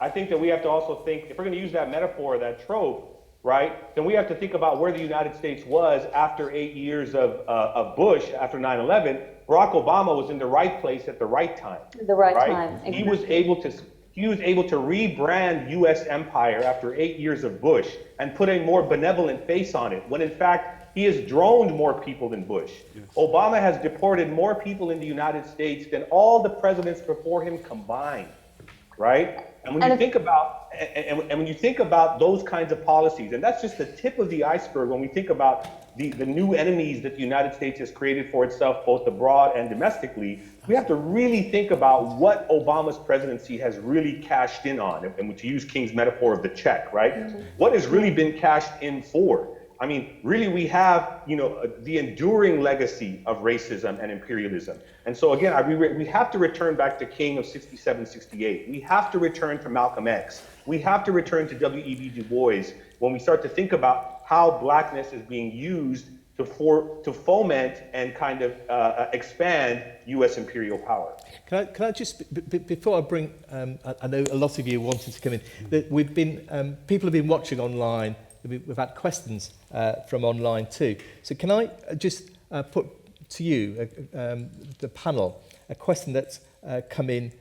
I think that we have to also think, if we're going to use that metaphor, that trope, right, then we have to think about where the United States was after 8 years of Bush, after 9/11. Barack Obama was in the right place at the right time. The right time. Exactly. He was able to He was able to rebrand U.S. empire after 8 years of Bush and put a more benevolent face on it, when in fact, he has droned more people than Bush. Yes. Obama has deported more people in the United States than all the presidents before him combined, right? And when you think about, and when you think about those kinds of policies, and that's just the tip of the iceberg when we think about the new enemies that the United States has created for itself, both abroad and domestically, we have to really think about what Obama's presidency has really cashed in on, and to use King's metaphor of the check, right? Mm-hmm. What has really been cashed in for? I mean, really, we have, the enduring legacy of racism and imperialism. And so again, we have to return back to King of 67, 68. We have to return to Malcolm X. We have to return to W.E.B. Du Bois when we start to think about how blackness is being used to foment and kind of expand U.S. imperial power. Can I just, before I bring, I know a lot of you wanted to come in, that we've been, people have been watching online. We've had questions from online too. So can I just put to you, the panel, a question that's come in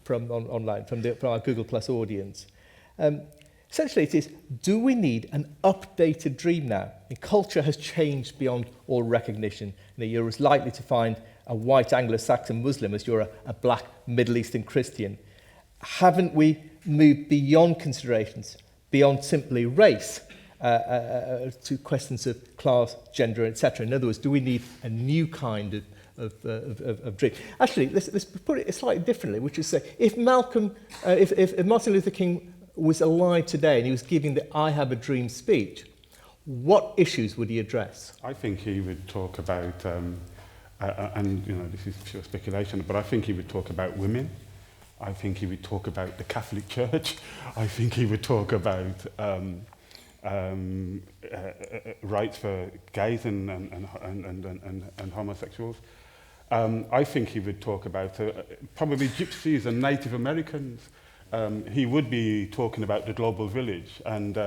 from online, from our Google Plus audience. Essentially it is, do we need an updated dream now? And culture has changed beyond all recognition. You're as likely to find a white Anglo-Saxon Muslim as you're a black Middle Eastern Christian. Haven't we moved beyond considerations, beyond simply race, to questions of class, gender, etc.? In other words, do we need a new kind of dream? Actually, let's put it slightly differently, which is say, if Martin Luther King was alive today and he was giving the I Have a Dream speech, what issues would he address? I think he would talk about, and this is pure speculation, but I think he would talk about women. I think he would talk about the Catholic Church. I think he would talk about rights for gays and homosexuals. I think he would talk about probably gypsies and Native Americans. He would be talking about the global village. And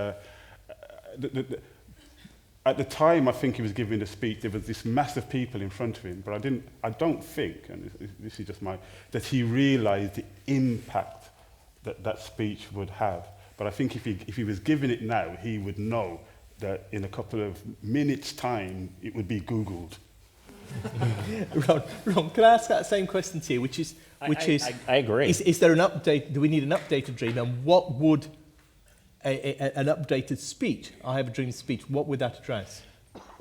at the time, I think he was giving the speech, there was this mass of people in front of him, but I don't think, and this is just that he realized the impact that speech would have. But I think if he was giving it now, he would know that in a couple of minutes' time, it would be Googled. Ron, can I ask that same question to you, which is, I agree. Is there an update? Do we need an updated dream? And what would an updated speech, I Have a Dream speech, what would that address?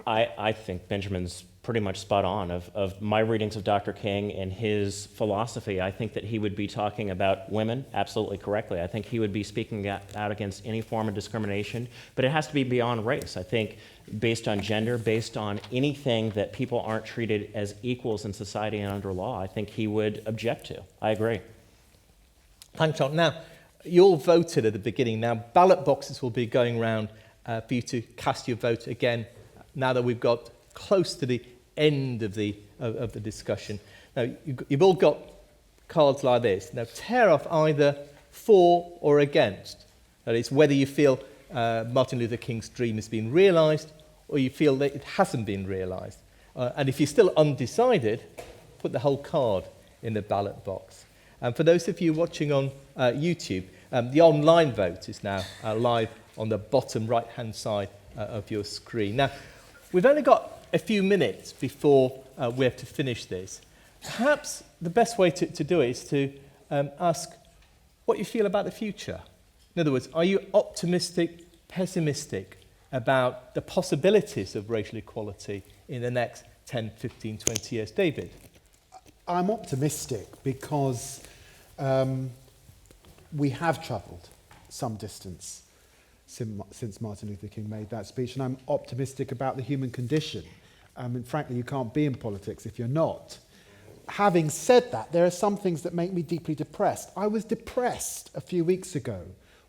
I think Benjamin's pretty much spot on. Of my readings of Dr. King and his philosophy, I think that he would be talking about women absolutely correctly. I think he would be speaking out against any form of discrimination, but it has to be beyond race. I think based on gender, based on anything that people aren't treated as equals in society and under law, I think he would object to. I agree. Thanks, John. Now, you all voted at the beginning. Now, ballot boxes will be going around for you to cast your vote again, now that we've got close to the end of the discussion. Now, you've all got cards like this. Now, tear off either for or against. That is, whether you feel Martin Luther King's dream has been realised or you feel that it hasn't been realised. And if you're still undecided, put the whole card in the ballot box. And for those of you watching on YouTube, the online vote is now live on the bottom right-hand side of your screen. Now, we've only got a few minutes before we have to finish this. Perhaps the best way to do it is to ask what you feel about the future. In other words, are you optimistic, pessimistic about the possibilities of racial equality in the next 10, 15, 20 years? David? I'm optimistic because we have travelled some distance since Martin Luther King made that speech, and I'm optimistic about the human condition. And frankly, you can't be in politics if you're not. Having said that, there are some things that make me deeply depressed. I was depressed a few weeks ago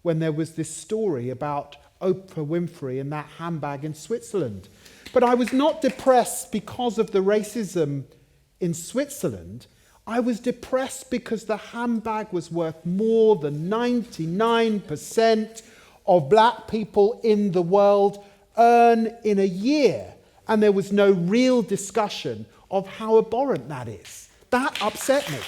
when there was this story about Oprah Winfrey and that handbag in Switzerland. But I was not depressed because of the racism in Switzerland. I was depressed because the handbag was worth more than 99% of black people in the world earn in a year. And there was no real discussion of how abhorrent that is. That upset me.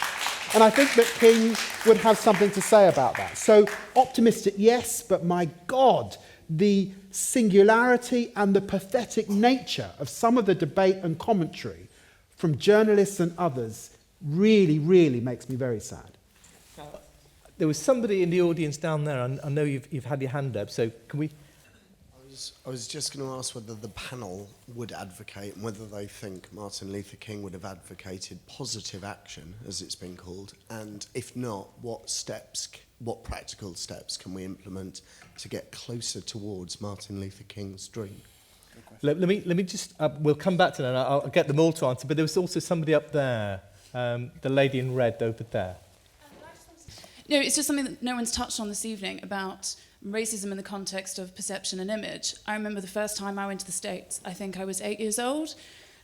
And I think that King would have something to say about that. So optimistic, yes, but my God, the singularity and the pathetic nature of some of the debate and commentary from journalists and others really, really makes me very sad. There was somebody in the audience down there. I know you've had your hand up, so can we... I was just going to ask whether the panel would advocate and whether they think Martin Luther King would have advocated positive action, as it's been called, and if not, what practical steps can we implement to get closer towards Martin Luther King's dream? Let me just... we'll come back to that. I'll get them all to answer, but there was also somebody up there, the lady in red over there. No, it's just something that no one's touched on this evening about racism in the context of perception and image. I remember the first time I went to the States. I think I was 8 years old,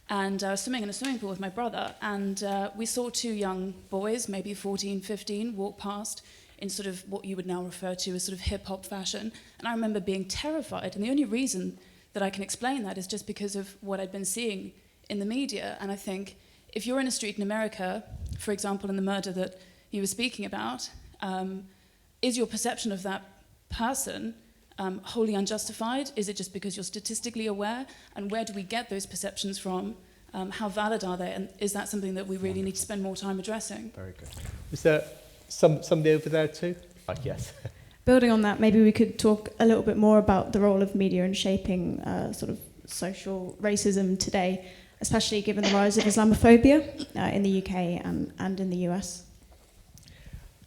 and I was swimming in a swimming pool with my brother, and we saw two young boys, maybe 14, 15, walk past in sort of what you would now refer to as sort of hip-hop fashion, and I remember being terrified, and the only reason that I can explain that is just because of what I'd been seeing in the media. And I think if you're in a street in America, for example, in the murder that you were speaking about, is your perception of that person wholly unjustified? Is it just because you're statistically aware? And where do we get those perceptions from? How valid are they? And is that something that we really need to spend more time addressing? Very good. Is there somebody over there too? Yes. Building on that, maybe we could talk a little bit more about the role of media in shaping sort of social racism today, especially given the rise of Islamophobia in the UK and in the US.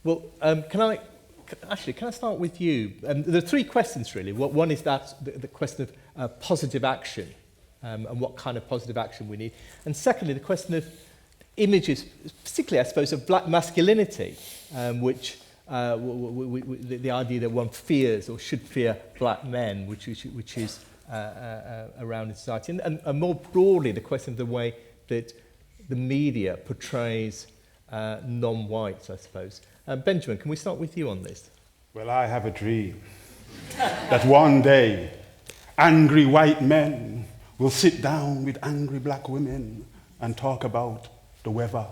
Well, can I start with you? There are three questions, really. One is that the question of positive action and what kind of positive action we need. And secondly, the question of images, particularly, I suppose, of black masculinity, which the idea that one fears or should fear black men, which is around in society. And more broadly, the question of the way that the media portrays non-whites, I suppose. Benjamin, can we start with you on this? Well, I have a dream that one day angry white men will sit down with angry black women and talk about the weather.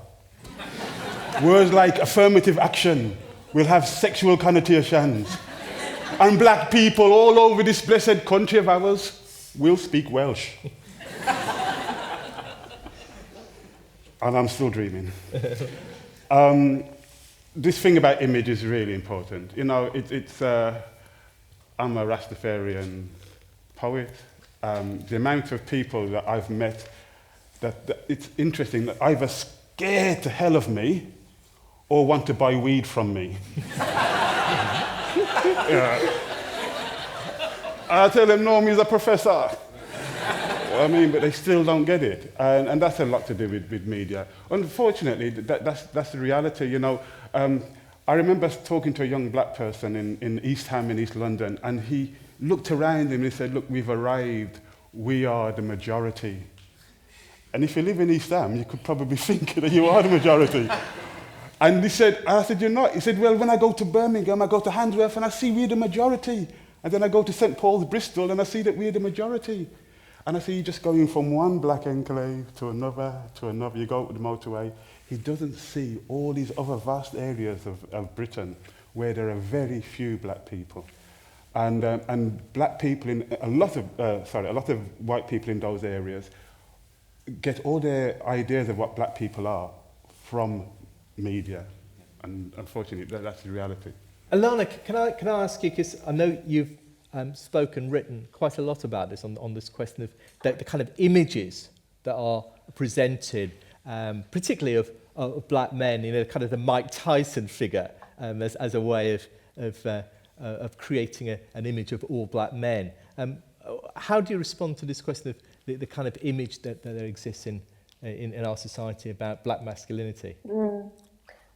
Words like affirmative action will have sexual connotations, and black people all over this blessed country of ours will speak Welsh. And I'm still dreaming. This thing about image is really important. You know, I'm a Rastafarian poet. The amount of people that I've met, that it's interesting that either scared to hell of me or want to buy weed from me. I tell them, no, me's a professor. I mean, but they still don't get it. And that's a lot to do with media. Unfortunately, that's the reality, you know. I remember talking to a young black person in East Ham in East London, and he looked around him and he said, look, we've arrived. We are the majority. And if you live in East Ham, you could probably think that you are the majority. And I said, you're not. He said, well, when I go to Birmingham, I go to Handsworth and I see we're the majority. And then I go to St. Paul's, Bristol, and I see that we're the majority. And I see you just going from one black enclave to another, you go up the motorway. He doesn't see all these other vast areas of Britain where there are very few black people. And black people in a lot of white people in those areas get all their ideas of what black people are from media. And unfortunately, that's the reality. Alana, can I ask you, because I know you've spoken, written quite a lot about this on this question of the kind of images that are presented, particularly of black men, you know, kind of the Mike Tyson figure as a way of creating an image of all black men. How do you respond to this question of the kind of image that there exists in our society about black masculinity?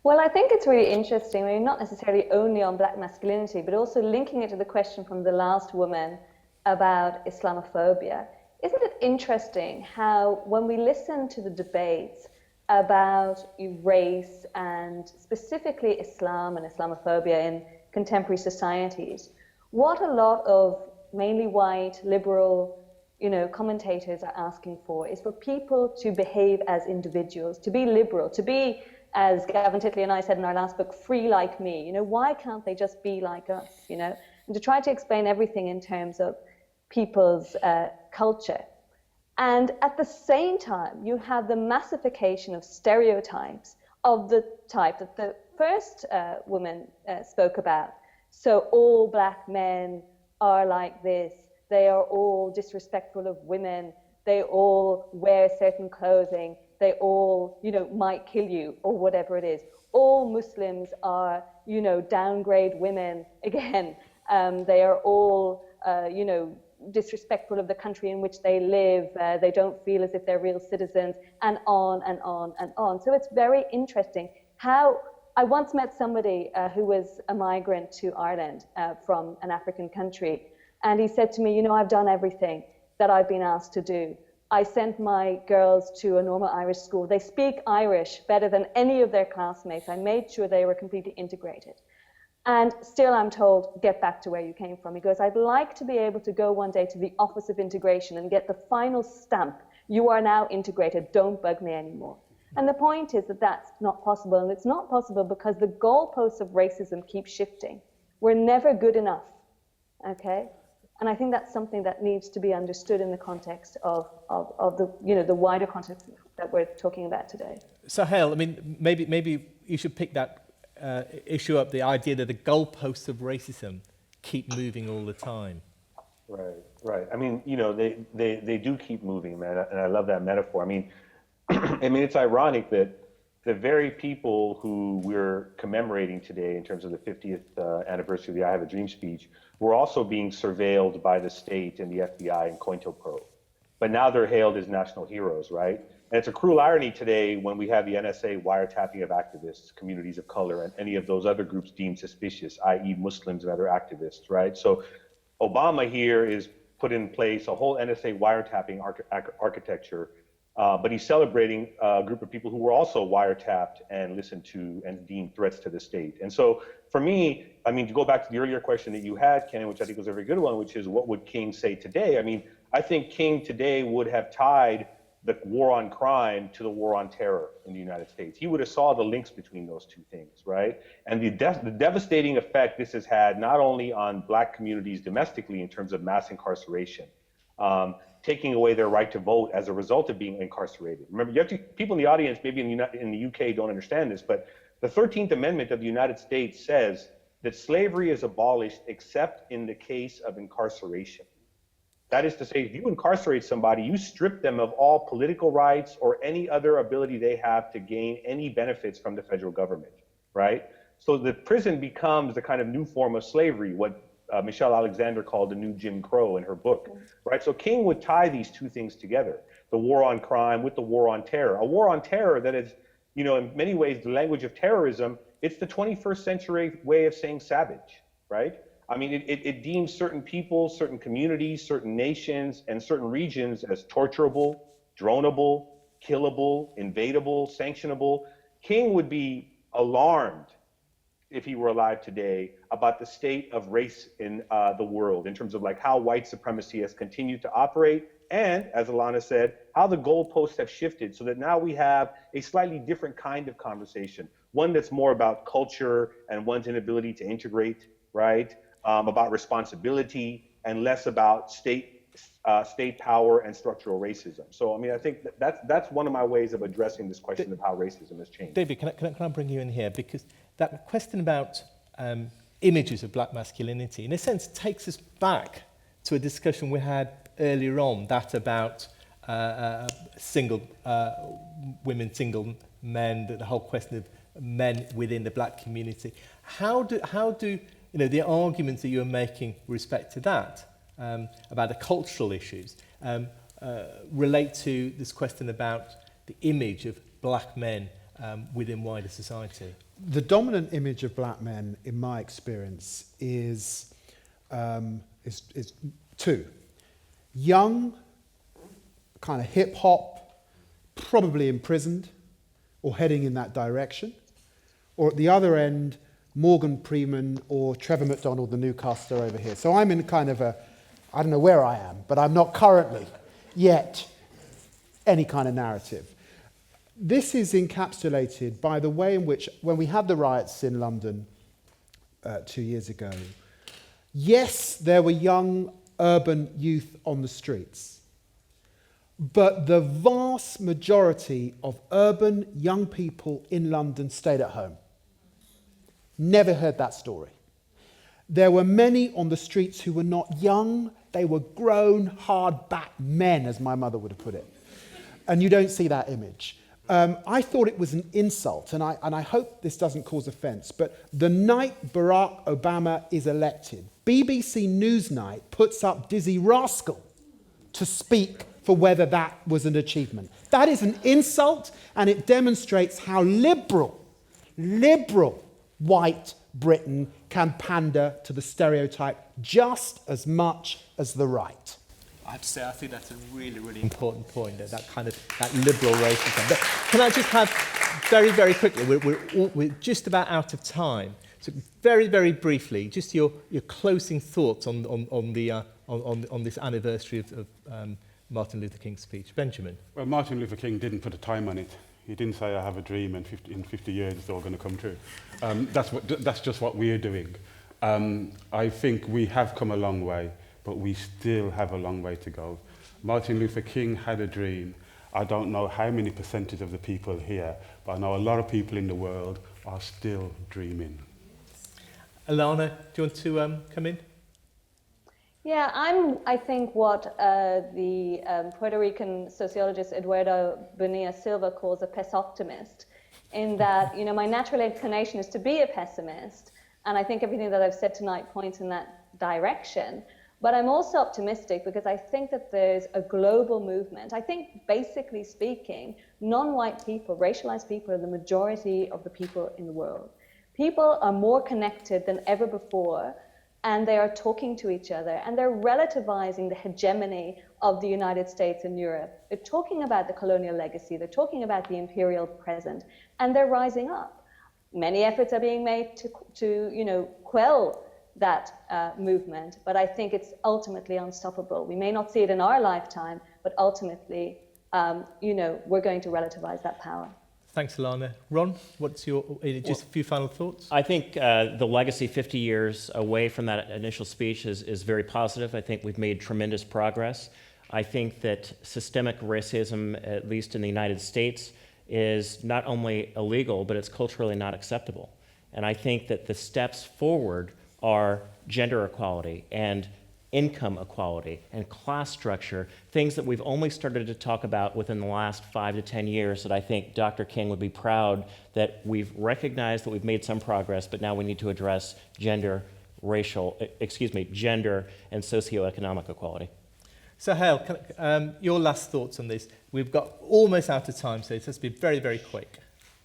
Well, I think it's really interesting, I mean, not necessarily only on black masculinity, but also linking it to the question from the last woman about Islamophobia. Isn't it interesting how when we listen to the debates about race and specifically Islam and Islamophobia in contemporary societies, what a lot of mainly white, liberal, commentators are asking for is for people to behave as individuals, to be liberal, to be as Gavin Titley and I said in our last book, free like me. You know, why can't they just be like us, you know? And to try to explain everything in terms of people's culture. And at the same time, you have the massification of stereotypes of the type that the first woman spoke about. So all black men are like this. They are all disrespectful of women. They all wear certain clothing. They all, you know, might kill you or whatever it is. All Muslims are, you know, downgrade women again. They are all, you know, disrespectful of the country in which they live. They don't feel as if they're real citizens, and on and on and on. So it's very interesting how I once met somebody who was a migrant to Ireland from an African country, and he said to me, you know, I've done everything that I've been asked to do. I sent my girls to a normal Irish school. They speak Irish better than any of their classmates. I made sure they were completely integrated. And still I'm told, get back to where you came from. He goes, I'd like to be able to go one day to the Office of Integration and get the final stamp. You are now integrated. Don't bug me anymore. And the point is that that's not possible. And it's not possible because the goalposts of racism keep shifting. We're never good enough, okay? And I think that's something that needs to be understood in the context of the, you know, the wider context that we're talking about today. So, Hale, I mean, maybe you should pick that issue up, the idea that the goalposts of racism keep moving all the time. Right. I mean, you know, they do keep moving, man, and I love that metaphor. I mean, it's ironic that the very people who we're commemorating today in terms of the 50th anniversary of the I Have a Dream speech were also being surveilled by the state and the FBI and COINTELPRO. But now they're hailed as national heroes, right? And it's a cruel irony today when we have the NSA wiretapping of activists, communities of color, and any of those other groups deemed suspicious, i.e. Muslims and other activists, right? So Obama here is put in place a whole NSA wiretapping architecture, but he's celebrating a group of people who were also wiretapped and listened to and deemed threats to the state. And so for me, I mean, to go back to the earlier question that you had, Ken, which I think was a very good one, which is what would King say today? I mean, I think King today would have tied the war on crime to the war on terror in the United States. He would have saw the links between those two things, right? And the devastating effect this has had not only on Black communities domestically in terms of mass incarceration, taking away their right to vote as a result of being incarcerated. Remember, you have to, people in the audience, maybe in the UK don't understand this, but the 13th Amendment of the United States says that slavery is abolished except in the case of incarceration. That is to say, if you incarcerate somebody, you strip them of all political rights or any other ability they have to gain any benefits from the federal government, right? So the prison becomes the kind of new form of slavery, what Michelle Alexander called the new Jim Crow in her book, right? So King would tie these two things together, the war on crime with the war on terror. A war on terror that is, you know, in many ways, the language of terrorism, it's the 21st century way of saying savage, right? I mean, it deems certain people, certain communities, certain nations, and certain regions as torturable, dronable, killable, invadable, sanctionable. King would be alarmed if he were alive today about the state of race in the world in terms of like how white supremacy has continued to operate and, as Alana said, how the goalposts have shifted so that now we have a slightly different kind of conversation, one that's more about culture and one's inability to integrate, right? About responsibility and less about state power and structural racism. So, I mean, I think that's one of my ways of addressing this question of how racism has changed. David, can I bring you in here? Because that question about images of Black masculinity, in a sense, takes us back to a discussion we had earlier on, that about single women, single men, the whole question of men within the Black community. How do you know, the arguments that you're making with respect to that, about the cultural issues, relate to this question about the image of Black men within wider society? The dominant image of Black men, in my experience, is two. Young, kind of hip-hop, probably imprisoned or heading in that direction. Or at the other end, Morgan Freeman or Trevor McDonald, the newcaster over here. So I'm in kind of a, I don't know where I am, but I'm not currently yet any kind of narrative. this is encapsulated by the way in which, when we had the riots in London 2 years ago, yes, there were young urban youth on the streets, but the vast majority of urban young people in London stayed at home. Never heard that story. There were many on the streets who were not young, they were grown, hard-backed men, as my mother would have put it. And you don't see that image. I thought it was an insult, and I hope this doesn't cause offence, but the night Barack Obama is elected, BBC Newsnight puts up Dizzy Rascal to speak for whether that was an achievement. That is an insult, and it demonstrates how liberal white Britain can pander to the stereotype just as much as the right. I have to say, I think that's a really, really important point, that liberal racism. But can I just have, very, very quickly, we're just about out of time, so very, very briefly, just your closing thoughts on this anniversary of Martin Luther King's speech. Benjamin? Well, Martin Luther King didn't put a time on it. He didn't say, I have a dream and in 50 years it's all going to come true. That's just what we're doing. I think we have come a long way, but we still have a long way to go. Martin Luther King had a dream. I don't know how many percentage of the people here, but I know a lot of people in the world are still dreaming. Alana, do you want to come in? Yeah, I think what the Puerto Rican sociologist Eduardo Bonilla Silva calls a pesoptimist, in that, you know, my natural inclination is to be a pessimist, and I think everything that I've said tonight points in that direction. But I'm also optimistic because I think that there's a global movement. I think, basically speaking, non-white people, racialized people, are the majority of the people in the world. People are more connected than ever before, and they are talking to each other, and they're relativizing the hegemony of the United States and Europe. They're talking about the colonial legacy, they're talking about the imperial present, and they're rising up. Many efforts are being made to quell that movement, but I think it's ultimately unstoppable. We may not see it in our lifetime, but ultimately, we're going to relativize that power. Thanks, Alana. Ron, what's just a few final thoughts? I think the legacy 50 years away from that initial speech is very positive. I think we've made tremendous progress. I think that systemic racism, at least in the United States, is not only illegal, but it's culturally not acceptable. And I think that the steps forward are gender equality and income equality and class structure, things that we've only started to talk about within the last 5 to 10 years that I think Dr. King would be proud that we've recognized that we've made some progress, but now we need to address gender and socioeconomic equality. So Hale, your last thoughts on this? We've got almost out of time, so it has to be very, very quick.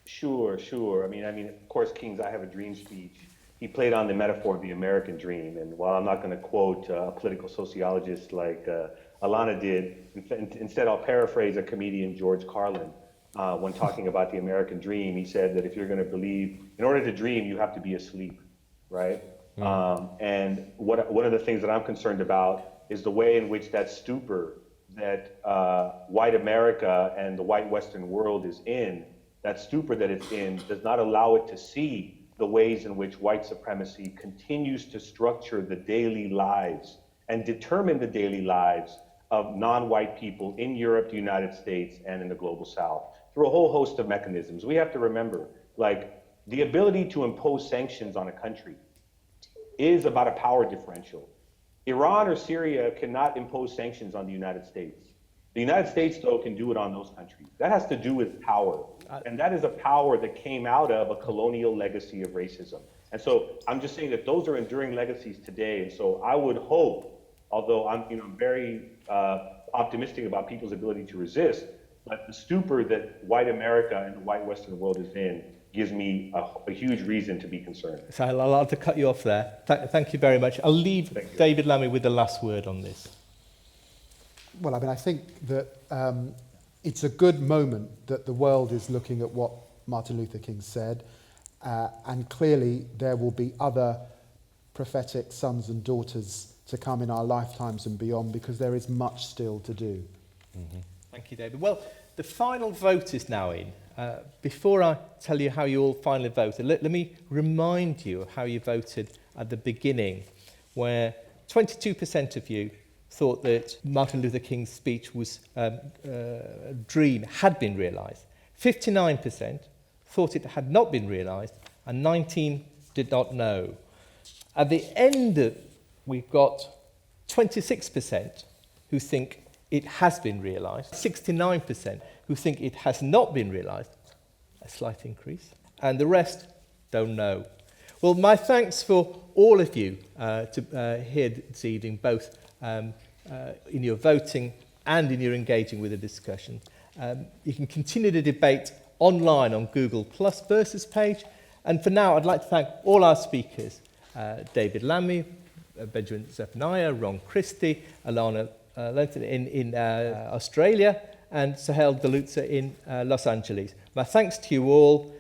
Sure. I mean, of course, King's I Have a Dream speech, he played on the metaphor of the American dream. And while I'm not going to quote a political sociologist like Alana did, instead I'll paraphrase a comedian, George Carlin, when talking about the American dream. He said that if you're going to believe, in order to dream, you have to be asleep, right? And one of the things that I'm concerned about is the way in which that stupor that white America and the white Western world is in, that stupor that it's in, does not allow it to see the ways in which white supremacy continues to structure the daily lives and determine the daily lives of non-white people in Europe, the United States, and in the global South through a whole host of mechanisms. We have to remember, like, the ability to impose sanctions on a country is about a power differential. Iran or Syria cannot impose sanctions on the United States. The United States, though, can do it on those countries. That has to do with power. And that is a power that came out of a colonial legacy of racism. And so I'm just saying that those are enduring legacies today. And so I would hope, although I'm very optimistic about people's ability to resist, but the stupor that white America and the white Western world is in gives me a huge reason to be concerned. So I'll have to cut you off there. Thank you very much. I'll leave David Lammy with the last word on this. Well, I mean, I think that it's a good moment that the world is looking at what Martin Luther King said, and clearly there will be other prophetic sons and daughters to come in our lifetimes and beyond, because there is much still to do. Mm-hmm. Thank you, David. Well, the final vote is now in, before I tell you how you all finally voted, let me remind you of how you voted at the beginning, where 22% of you thought that Martin Luther King's speech was dream had been realised. 59% thought it had not been realised, and 19% did not know. At the end, we've got 26% who think it has been realised, 69% who think it has not been realised, a slight increase, and the rest don't know. Well, my thanks for all of you here this evening, both in your voting and in your engaging with the discussion. You can continue the debate online on Google Plus Versus page, and for now I'd like to thank all our speakers, David Lammy, Benjamin Zephaniah, Ron Christie, Alana Lenton in Australia, and Sahel Dalutza in Los Angeles. My thanks to you all.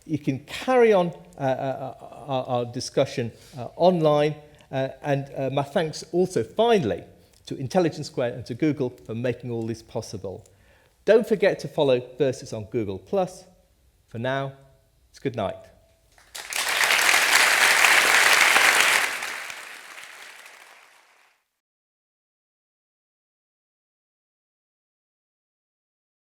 You can carry on our discussion online, and my thanks also finally to Intelligence Squared and to Google for making all this possible. Don't forget to follow Versus on Google+. For now, it's good night.